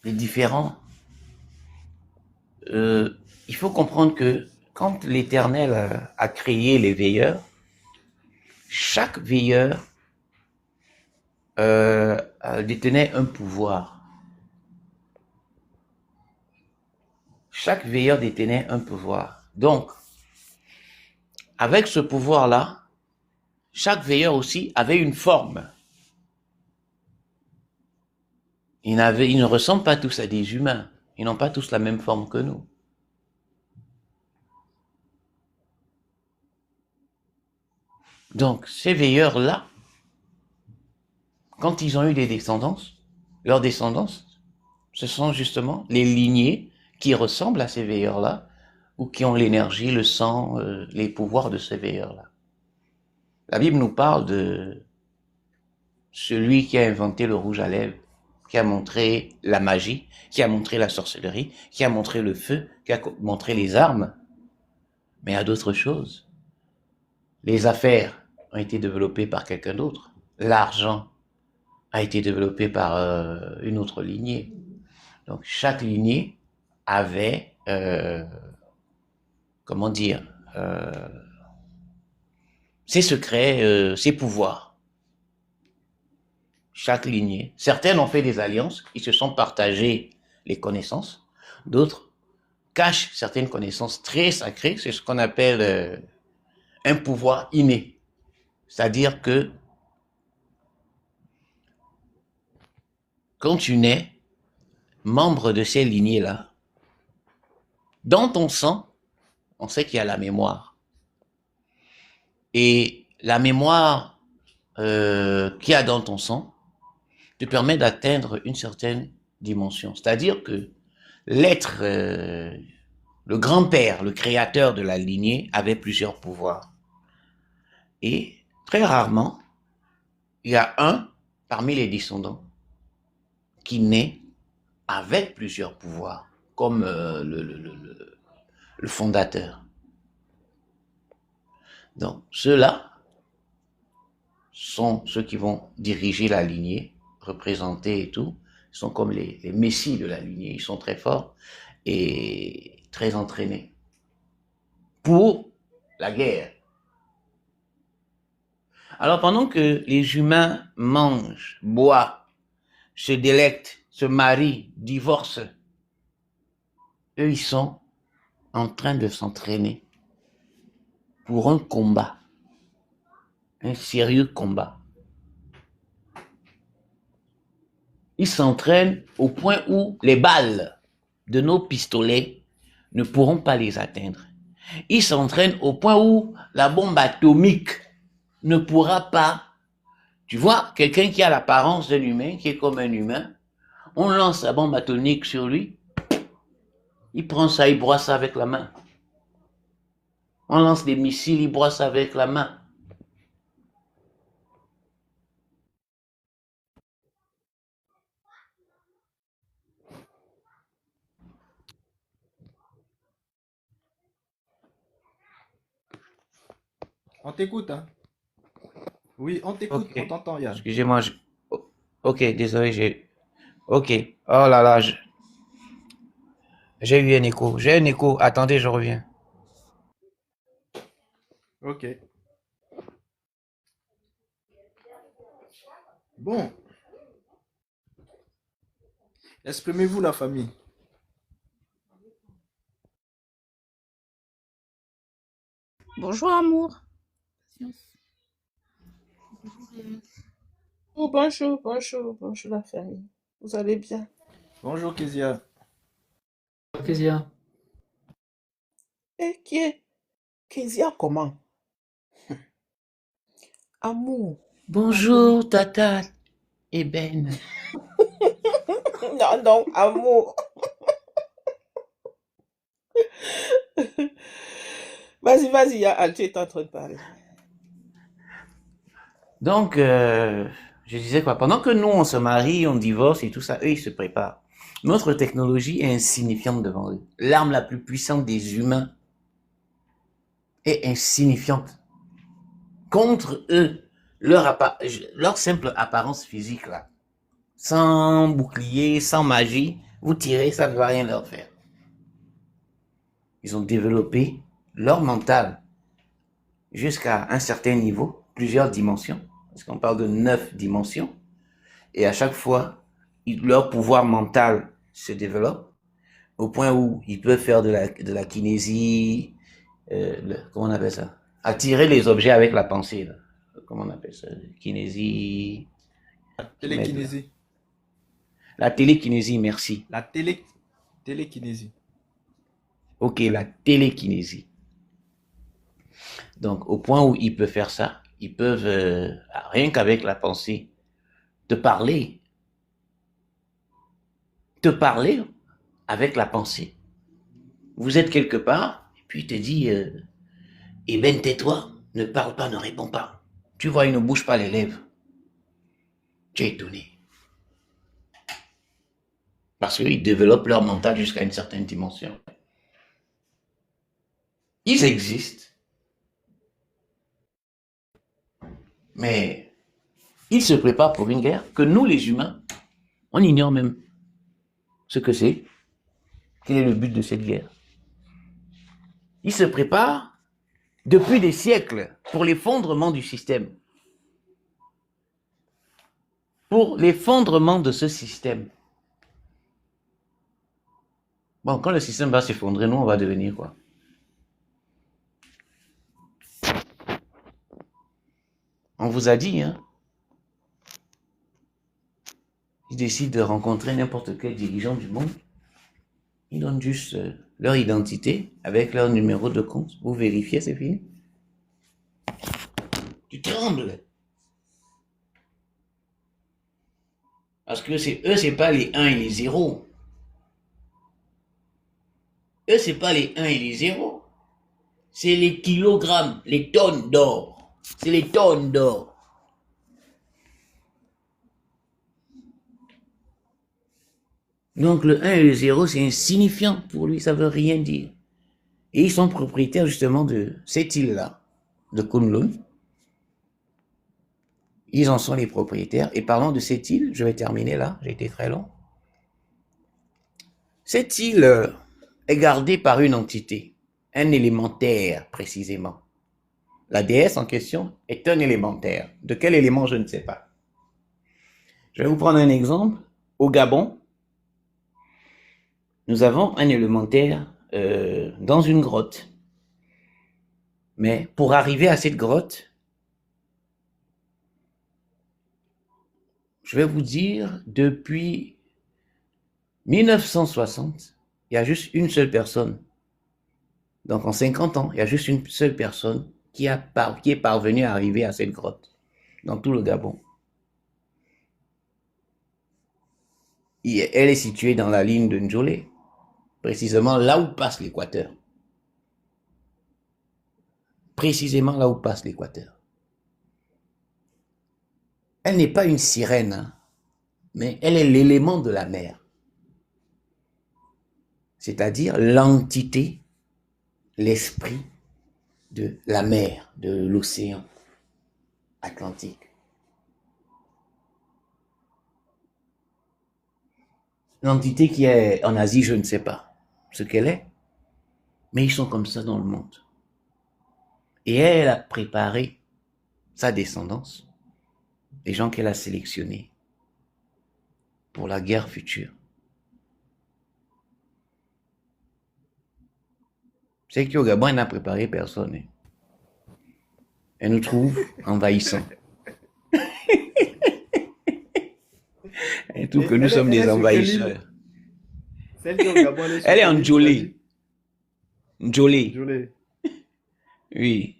Les différents. Il faut comprendre que quand l'Éternel a créé les veilleurs, chaque veilleur détenait un pouvoir. Chaque veilleur détenait un pouvoir. Donc, avec ce pouvoir-là, chaque veilleur aussi avait une forme. Ils ne ressemblent pas tous à des humains. Ils n'ont pas tous la même forme que nous. Donc, ces veilleurs-là, quand ils ont eu des descendances, leurs descendances, ce sont justement les lignées qui ressemblent à ces veilleurs-là, ou qui ont l'énergie, le sang, les pouvoirs de ces veilleurs-là. La Bible nous parle de celui qui a inventé le rouge à lèvres, qui a montré la magie, qui a montré la sorcellerie, qui a montré le feu, qui a montré les armes. Mais il y a d'autres choses. Les affaires ont été développées par quelqu'un d'autre. L'argent a été développé par une autre lignée. Donc chaque lignée avait, ses secrets, ses pouvoirs. Chaque lignée. Certaines ont fait des alliances, ils se sont partagés les connaissances. D'autres cachent certaines connaissances très sacrées. C'est ce qu'on appelle un pouvoir inné. C'est-à-dire que quand tu nais, membre de ces lignées-là, dans ton sang, on sait qu'il y a la mémoire. Et la mémoire qu'il y a dans ton sang te permet d'atteindre une certaine dimension. C'est-à-dire que l'être, le grand-père, le créateur de la lignée avait plusieurs pouvoirs. Et très rarement, il y a un parmi les descendants qui naît avec plusieurs pouvoirs, comme le fondateur. Donc, ceux-là sont ceux qui vont diriger la lignée, représenter et tout. Ils sont comme les messies de la lignée. Ils sont très forts et très entraînés pour la guerre. Alors, pendant que les humains mangent, boivent, se délectent, se marient, divorcent, eux, ils sont en train de s'entraîner pour un combat, un sérieux combat. Ils s'entraînent au point où les balles de nos pistolets ne pourront pas les atteindre. Ils s'entraînent au point où la bombe atomique ne pourra pas. Tu vois, quelqu'un qui a l'apparence d'un humain, qui est comme un humain, on lance la bombe atomique sur lui, il prend ça, il broie ça avec la main. On lance des missiles, il broie ça avec la main. On t'écoute, hein? Oui, on t'écoute, Ok. on t'entend, Yann. Excusez-moi. Ok, désolé, j'ai... Ok. Oh là là, j'ai eu un écho. J'ai un écho. Attendez, je reviens. Ok. Bon. Exprimez-vous, la famille. Bonjour, amour. Oh, bonjour, bonjour, bonjour, la famille. Vous allez bien? Bonjour, Kezia. Kezia. Et qui est Kezia comment? Amour. Bonjour, Tata et Ben. Non, non, amour. Vas-y, vas-y, Al, tu es en train de parler. Donc, je disais quoi? Pendant que nous, on se marie, on divorce et tout ça, eux, ils se préparent. Notre technologie est insignifiante devant eux. L'arme la plus puissante des humains est insignifiante. Contre eux, leur simple apparence physique, là, sans bouclier, sans magie, vous tirez, ça ne va rien leur faire. Ils ont développé leur mental jusqu'à un certain niveau, plusieurs dimensions, parce qu'on parle de 9 dimensions, et à chaque fois, leur pouvoir mental se développe au point où ils peuvent faire de la kinésie, comment on appelle ça? Attirer les objets avec la pensée, là. Comment on appelle ça? Kinésie. Télékinésie. La télékinésie, merci. La télékinésie. Ok, la télékinésie. Donc, au point où ils peuvent faire ça, ils peuvent, rien qu'avec la pensée, te parler avec la pensée. Vous êtes quelque part, et puis il te dit, eh ben tais-toi, ne parle pas, ne réponds pas. Tu vois, il ne bouge pas les lèvres. Tu es étonné. Parce qu'ils développent leur mental jusqu'à une certaine dimension. Ils existent. Mais ils se préparent pour une guerre que nous, les humains, on ignore même ce que c'est. Quel est le but de cette guerre? Ils se préparent depuis des siècles pour l'effondrement du système. Pour l'effondrement de ce système. Bon, quand le système va s'effondrer, nous, on va devenir quoi? On vous a dit, hein? Ils décident de rencontrer n'importe quel dirigeant du monde. Ils donnent juste leur identité avec leur numéro de compte. Vous vérifiez, c'est fini. Tu trembles. Parce que eux, c'est pas les 1 et les 0. Eux, c'est pas les 1 et les 0. C'est les kilogrammes, les tonnes d'or. C'est les tonnes d'or. Donc le 1 et le 0, c'est insignifiant pour lui, ça veut rien dire. Et ils sont propriétaires justement de cette île-là, de Kunlun. Ils en sont les propriétaires. Et parlant de cette île, je vais terminer là, j'ai été très long. Cette île est gardée par une entité, un élémentaire précisément. La déesse en question est un élémentaire. De quel élément, je ne sais pas. Je vais vous prendre un exemple. Au Gabon, nous avons un élémentaire dans une grotte. Mais pour arriver à cette grotte, je vais vous dire, depuis 1960, il y a juste une seule personne. Donc en 50 ans, il y a juste une seule personne qui est parvenue à arriver à cette grotte, dans tout le Gabon. Elle est située dans la ligne de Ndjolé, précisément là où passe l'équateur. Précisément là où passe l'équateur. Elle n'est pas une sirène, hein, mais elle est l'élément de la mer. C'est-à-dire l'entité, l'esprit de la mer, de l'océan Atlantique. L'entité qui est en Asie, je ne sais pas ce qu'elle est, mais ils sont comme ça dans le monde. Et elle a préparé sa descendance, les gens qu'elle a sélectionnés pour la guerre future. C'est qu'au Gabon, elle n'a préparé personne. Hein. Elle nous trouve envahissants. Elle trouve que nous sommes des envahisseurs. Celle qui est au Gabon, Elle est en Ndjolé. Ndjolé. Ndjolé. Oui.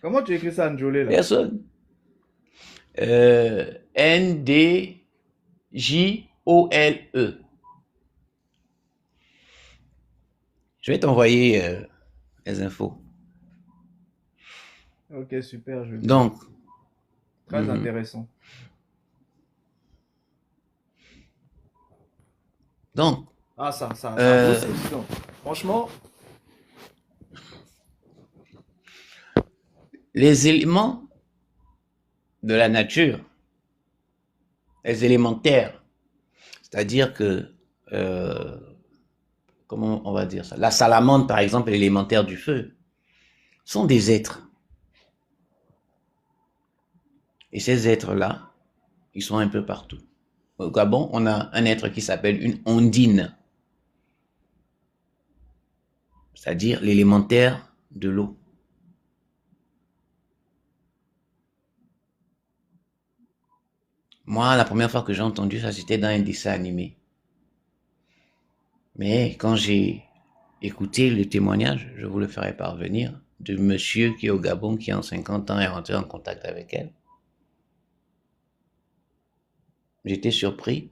Comment tu écris ça, Ndjolé, là? Personne. Ndjole. Je vais t'envoyer les infos. Ok, super. Donc. Très intéressant. Donc. Ah, ça aussi, donc. Franchement. Les éléments de la nature, les élémentaires, c'est-à-dire que, comment on va dire ça, la salamandre par exemple, l'élémentaire du feu, sont des êtres. Et ces êtres-là, ils sont un peu partout. Au Gabon, on a un être qui s'appelle une ondine, c'est-à-dire l'élémentaire de l'eau. Moi, la première fois que j'ai entendu ça, c'était dans un dessin animé. Mais quand j'ai écouté le témoignage, je vous le ferai parvenir, de monsieur qui est au Gabon, qui en 50 ans est rentré en contact avec elle. J'étais surpris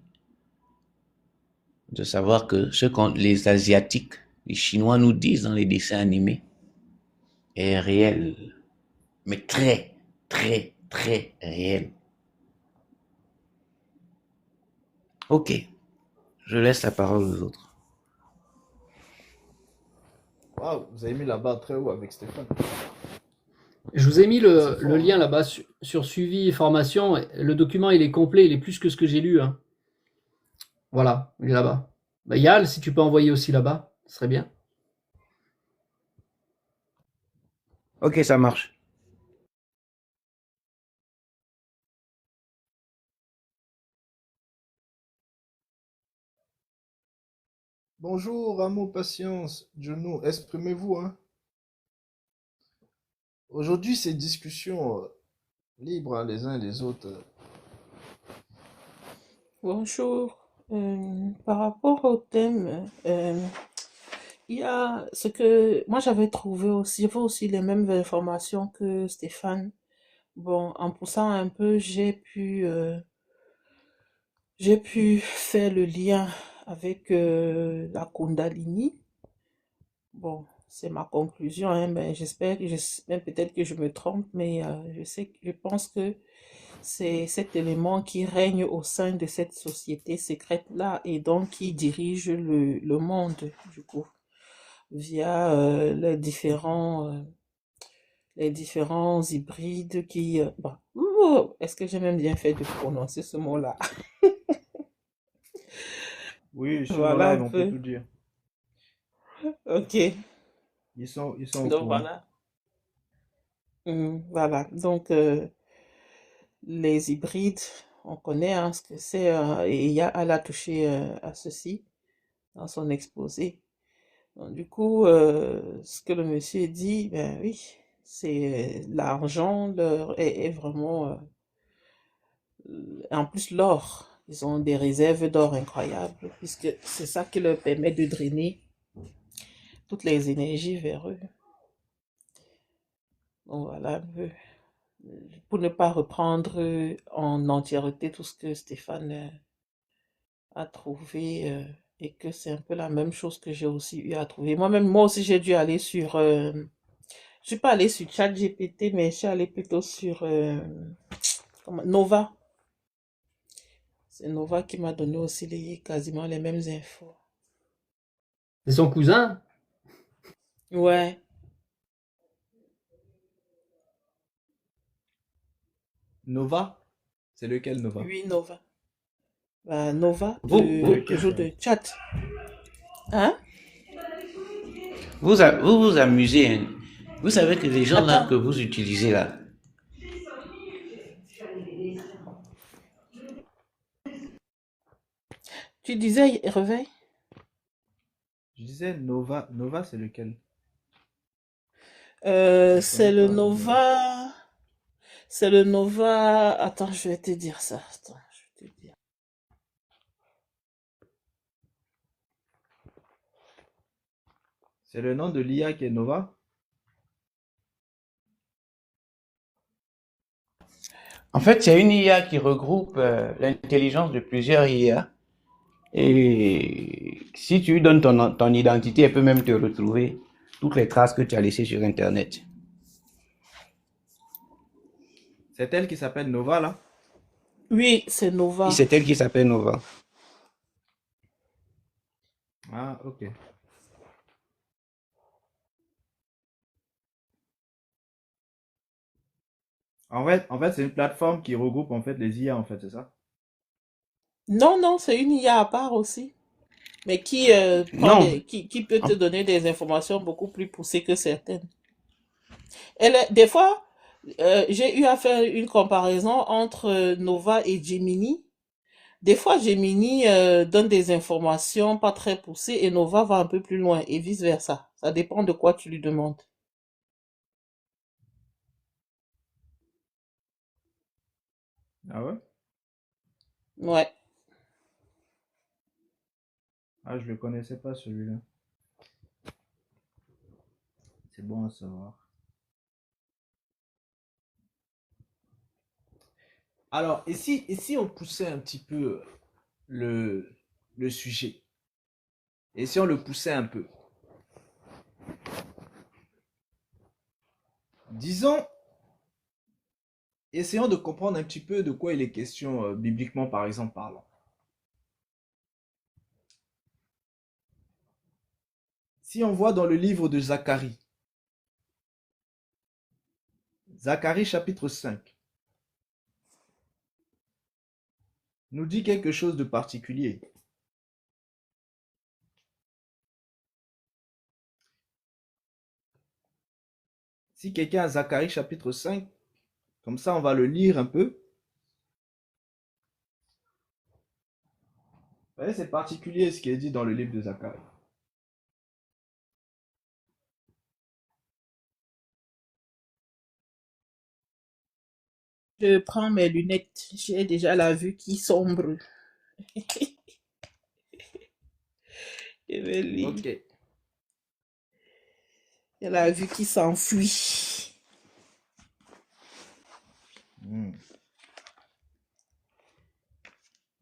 de savoir que ce que les Asiatiques, les Chinois nous disent dans les dessins animés est réel, mais très, très, très réel. Ok, je laisse la parole aux autres. Waouh, vous avez mis la barre très haut avec Stéphane. Je vous ai mis le lien là-bas sur suivi et formation. Le document, il est complet, il est plus que ce que j'ai lu. Hein. Voilà, il est là-bas. Bah, Yal, si tu peux envoyer aussi là-bas, ce serait bien. Ok, ça marche. Bonjour, amour, patience, Jono, exprimez-vous, hein. Aujourd'hui, c'est discussion libre, hein, les uns et les autres. Bonjour. Par rapport au thème, il y a ce que moi j'avais aussi les mêmes informations que Stéphane. Bon, en poussant un peu, j'ai pu faire le lien avec la Kundalini. Bon, c'est ma conclusion, hein, mais j'espère peut-être que je me trompe, mais je pense que c'est cet élément qui règne au sein de cette société secrète-là et donc qui dirige le monde, du coup, via les différents hybrides qui... bon, est-ce que j'ai même bien fait de prononcer ce mot-là? Oui, sur nos Voilà un lives, on peut peu. tout dire. Ok. Ils sont au Donc courant. voilà. Voilà. Donc les hybrides, on connaît hein, ce que c'est. Et elle a touché à ceci dans son exposé. Donc, du coup, ce que le monsieur dit, ben oui, c'est l'argent est vraiment... en plus, l'or. Ils ont des réserves d'or incroyables, puisque c'est ça qui leur permet de drainer toutes les énergies vers eux. Donc voilà un peu. Pour ne pas reprendre en entièreté tout ce que Stéphane a trouvé et que c'est un peu la même chose que j'ai aussi eu à trouver. Moi aussi, j'ai dû aller sur... je suis pas allée sur ChatGPT, mais je suis allée plutôt sur Nova. C'est Nova qui m'a donné aussi quasiment les mêmes infos. C'est son cousin? Ouais, Nova? C'est lequel Nova? oui, Nova. Ben, Nova, Vous, C'est vous, lequel toujours ça? de chat. Hein? vous vous amusez, hein. Vous savez que les gens là Attends, que vous utilisez là, tu disais réveil? Je disais Nova. Nova, c'est lequel? Je C'est connais le pas. Nova. C'est le Nova. Attends, je vais te dire ça. Attends, je vais te dire. C'est le nom de l'IA qui est Nova? en fait, c'est une IA qui regroupe l'intelligence de plusieurs IA. Et si tu lui donnes ton identité, elle peut même te retrouver toutes les traces que tu as laissées sur Internet. C'est elle qui s'appelle Nova là? Oui, c'est Et Nova. c'est elle qui s'appelle Nova. Ah, ok. En fait, c'est une plateforme qui regroupe en fait les IA en fait, c'est ça? Non, non, c'est une IA à part aussi. Mais qui Non, qui peut te en- donner des informations beaucoup plus poussées que certaines. Des fois, j'ai eu à faire une comparaison entre Nova et Gemini. Des fois, Gemini donne des informations pas très poussées et Nova va un peu plus loin et vice-versa. Ça dépend de quoi tu lui demandes. Ah ouais? Ouais. Ah, je le connaissais pas celui-là. C'est bon à savoir. Alors, et si on poussait un petit peu le, le sujet? Et si on le poussait un peu? Disons, essayons de comprendre un petit peu de quoi il est question bibliquement, par exemple, parlant. Si on voit dans le livre de Zacharie, Zacharie chapitre 5, nous dit quelque chose de particulier. Si quelqu'un a Zacharie chapitre 5, comme ça on va le lire un peu. Vous voyez, c'est particulier ce qui est dit dans le livre de Zacharie. Je prends mes lunettes. J'ai déjà la vue qui sombre. Je vais lire. Ok. Elle a vu qui s'enfuit. Hmm.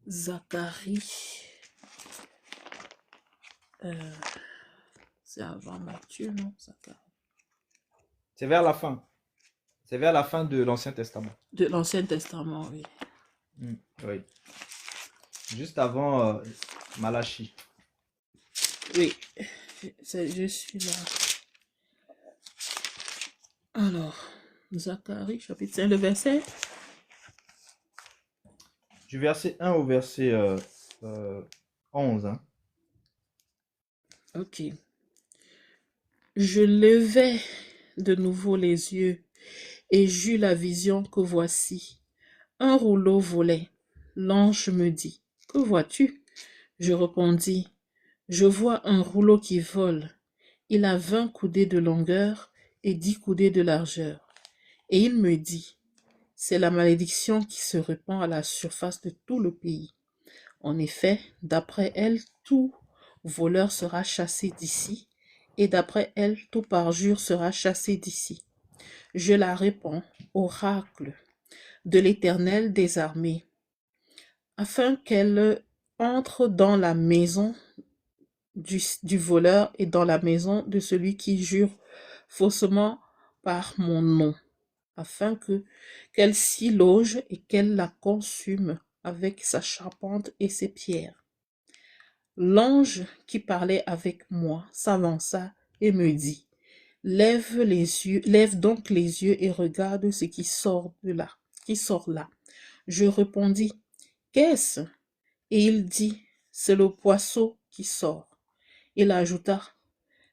Zacharie. C'est avant Matthieu, non? Zacharie. C'est vers la fin. C'est vers la fin de l'Ancien Testament. De l'Ancien Testament, oui. Hmm. Oui. Juste avant Malachie. Oui, je suis là. Alors, Zacharie, chapitre 5, le verset. Du verset 1 au verset 11. Hein. Ok. Je levai de nouveau les yeux et j'eus la vision que voici. Un rouleau volait. L'ange me dit, que vois-tu? Je répondis, je vois un rouleau qui vole. Il a 20 coudées de longueur et 10 coudées de largeur. Et il me dit, c'est la malédiction qui se répand à la surface de tout le pays. En effet, d'après elle, tout voleur sera chassé d'ici, et d'après elle, tout parjure sera chassé d'ici. Je la réponds, oracle de l'Éternel des armées, afin qu'elle entre dans la maison du voleur et dans la maison de celui qui jure faussement par mon nom, afin qu'elle s'y loge et qu'elle la consume avec sa charpente et ses pierres. L'ange qui parlait avec moi s'avança et me dit, lève donc les yeux et regarde ce qui sort là. Je répondis, qu'est-ce? Et il dit, c'est le poisson qui sort. Il ajouta,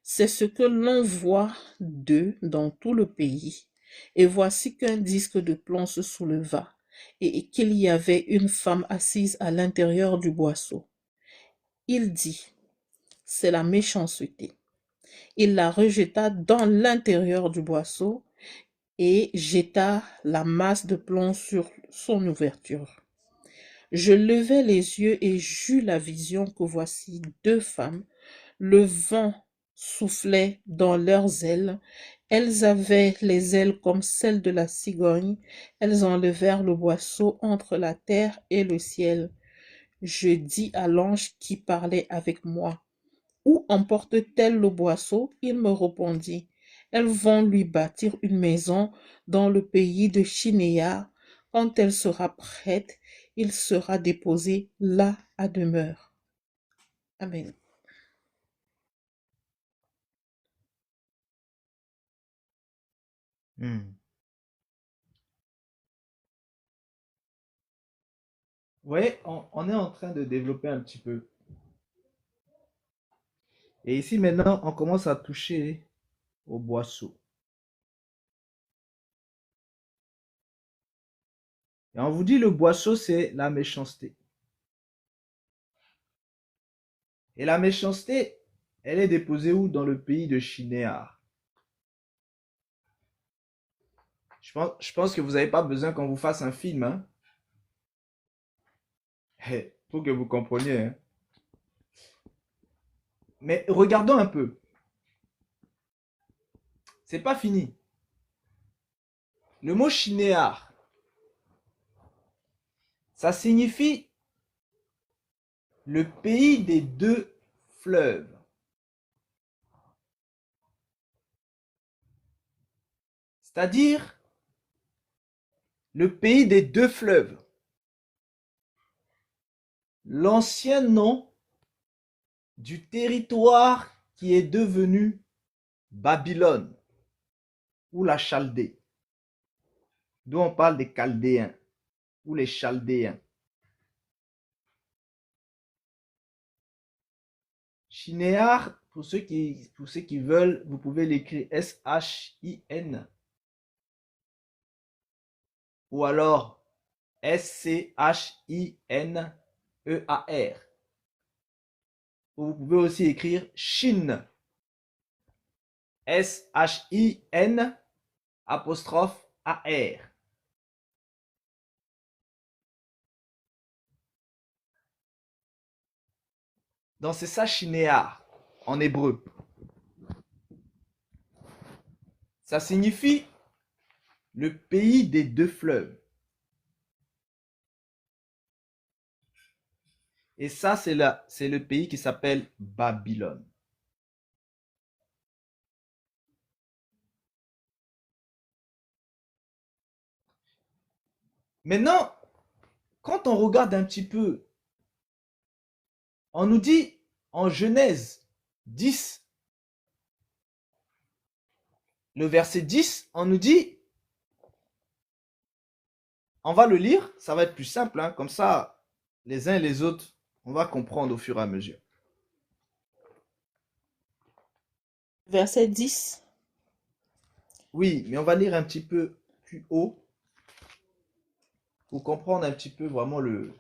c'est ce que l'on voit d'eux dans tout le pays. Et voici qu'un disque de plomb se souleva, et qu'il y avait une femme assise à l'intérieur du boisseau. Il dit, c'est la méchanceté. Il la rejeta dans l'intérieur du boisseau et jeta la masse de plomb sur son ouverture. Je levai les yeux et j'eus la vision que voici 2 femmes. Le vent soufflait dans leurs ailes. Elles avaient les ailes comme celles de la cigogne. Elles enlevèrent le boisseau entre la terre et le ciel. Je dis à l'ange qui parlait avec moi, où emportent-elles le boisseau? Il me répondit, elles vont lui bâtir une maison dans le pays de Shinéar. Quand elle sera prête, il sera déposé là à demeure. Amen. Hmm. Oui, on est en train de développer un petit peu. Et ici maintenant, on commence à toucher au boisseau. Et on vous dit le boisseau, c'est la méchanceté. Et la méchanceté, elle est déposée où? Dans le pays de Shinéar. Je pense que vous n'avez pas besoin qu'on vous fasse un film, hein? Pour que vous compreniez. Hein? Mais regardons un peu. C'est pas fini. Le mot Shinéar, ça signifie le pays des 2 fleuves. C'est-à-dire le pays des 2 fleuves. L'ancien nom du territoire qui est devenu Babylone ou la Chaldée, d'où on parle des Chaldéens ou les Chaldéens. Shinéar, pour ceux qui veulent, vous pouvez l'écrire S-H-I-N ou alors S-C-H-I-N-E-A-R. Vous pouvez aussi écrire Shin, S-H-I-N apostrophe A-R. Donc c'est ça Shinéar en hébreu. Ça signifie le pays des deux fleuves. Et ça, c'est le pays qui s'appelle Babylone. Maintenant, quand on regarde un petit peu, on nous dit en Genèse 10, le verset 10, on nous dit, on va le lire, ça va être plus simple, hein, comme ça, les uns et les autres, on va comprendre au fur et à mesure. Verset 10. Oui, mais on va lire un petit peu plus haut pour comprendre un petit peu vraiment le...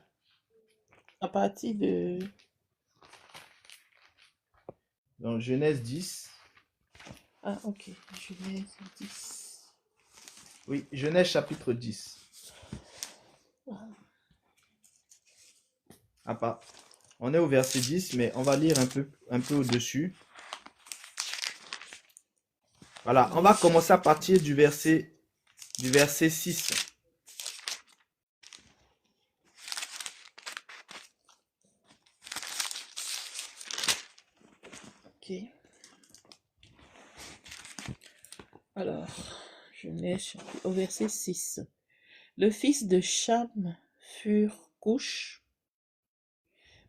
À partir de... Dans Genèse 10. Ah, ok. Genèse 10. Oui, Genèse chapitre 10. Ah, pas. On est au verset 10, mais on va lire un peu au-dessus. Voilà, on va commencer à partir du verset 6. Ok. Alors, Genèse au verset 6. Le fils de Cham furent Coush,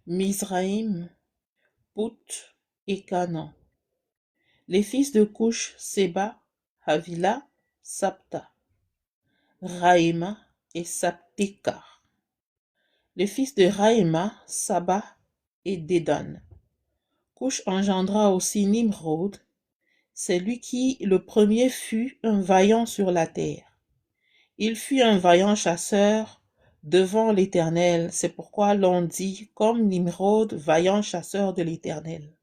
Mizraïm, Pout et Canaan. Les fils de Coush, Séba, Havila, Sapta, Raïma et Saptéka. Les fils de Raïma, Saba et Dédan. Coush engendra aussi Nimrod. C'est lui qui le premier fut un vaillant sur la terre. Il fut un vaillant chasseur devant l'Éternel. C'est pourquoi l'on dit comme Nimrod, vaillant chasseur de l'Éternel.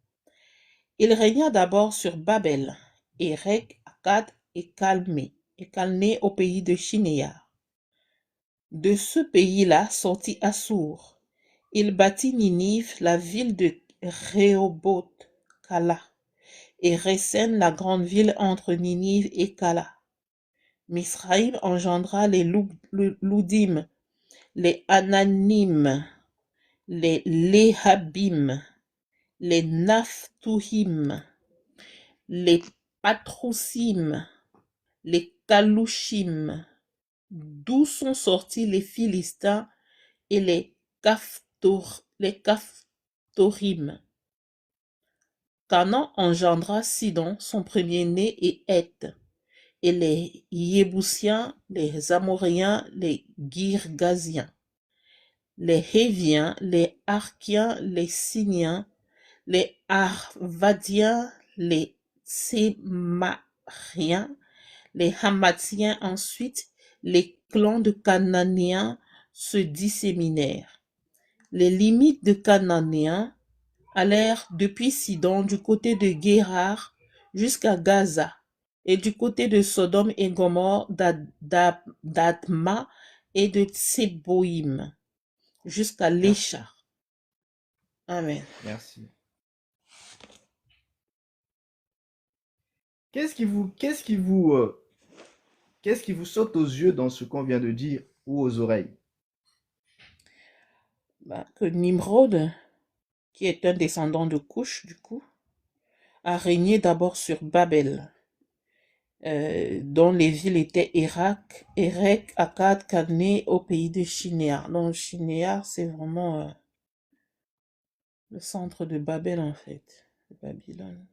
Il régna d'abord sur Babel, Érec, Akkad et Calné au pays de Shinéar. De ce pays-là sortit Assur. Il bâtit Ninive, la ville de Rehoboth, Kala, et Résen, la grande ville entre Ninive et Kala. Misraïm engendra les Loudim, les Ananim, les Léhabim, les Naphtuhim, les Patrousim, les Kalouchim, d'où sont sortis les Philistins et les Caphtorim. Canaan engendra Sidon, son premier-né, et Heth, et les Yébousiens, les Amoréens, les Girgasiens, les Héviens, les Arkiens, les Siniens, les Arvadiens, les Tsémariens, les Hamathiens. Ensuite, les clans de Cananéens se disséminèrent. Les limites de Cananéens allèrent depuis Sidon du côté de Guérar jusqu'à Gaza, et du côté de Sodome et Gomorrhe, d'Adma et de Tseboïm jusqu'à Lécha. Amen. Merci. Qu'est-ce qui vous saute aux yeux dans ce qu'on vient de dire ou aux oreilles? Que Nimrod, qui est un descendant de Coush, du coup, a régné d'abord sur Babel, dont les villes étaient Érec, Akkad, Calné, au pays de Shinéar. Donc Shinéar, c'est vraiment le centre de Babel, en fait, de Babylone.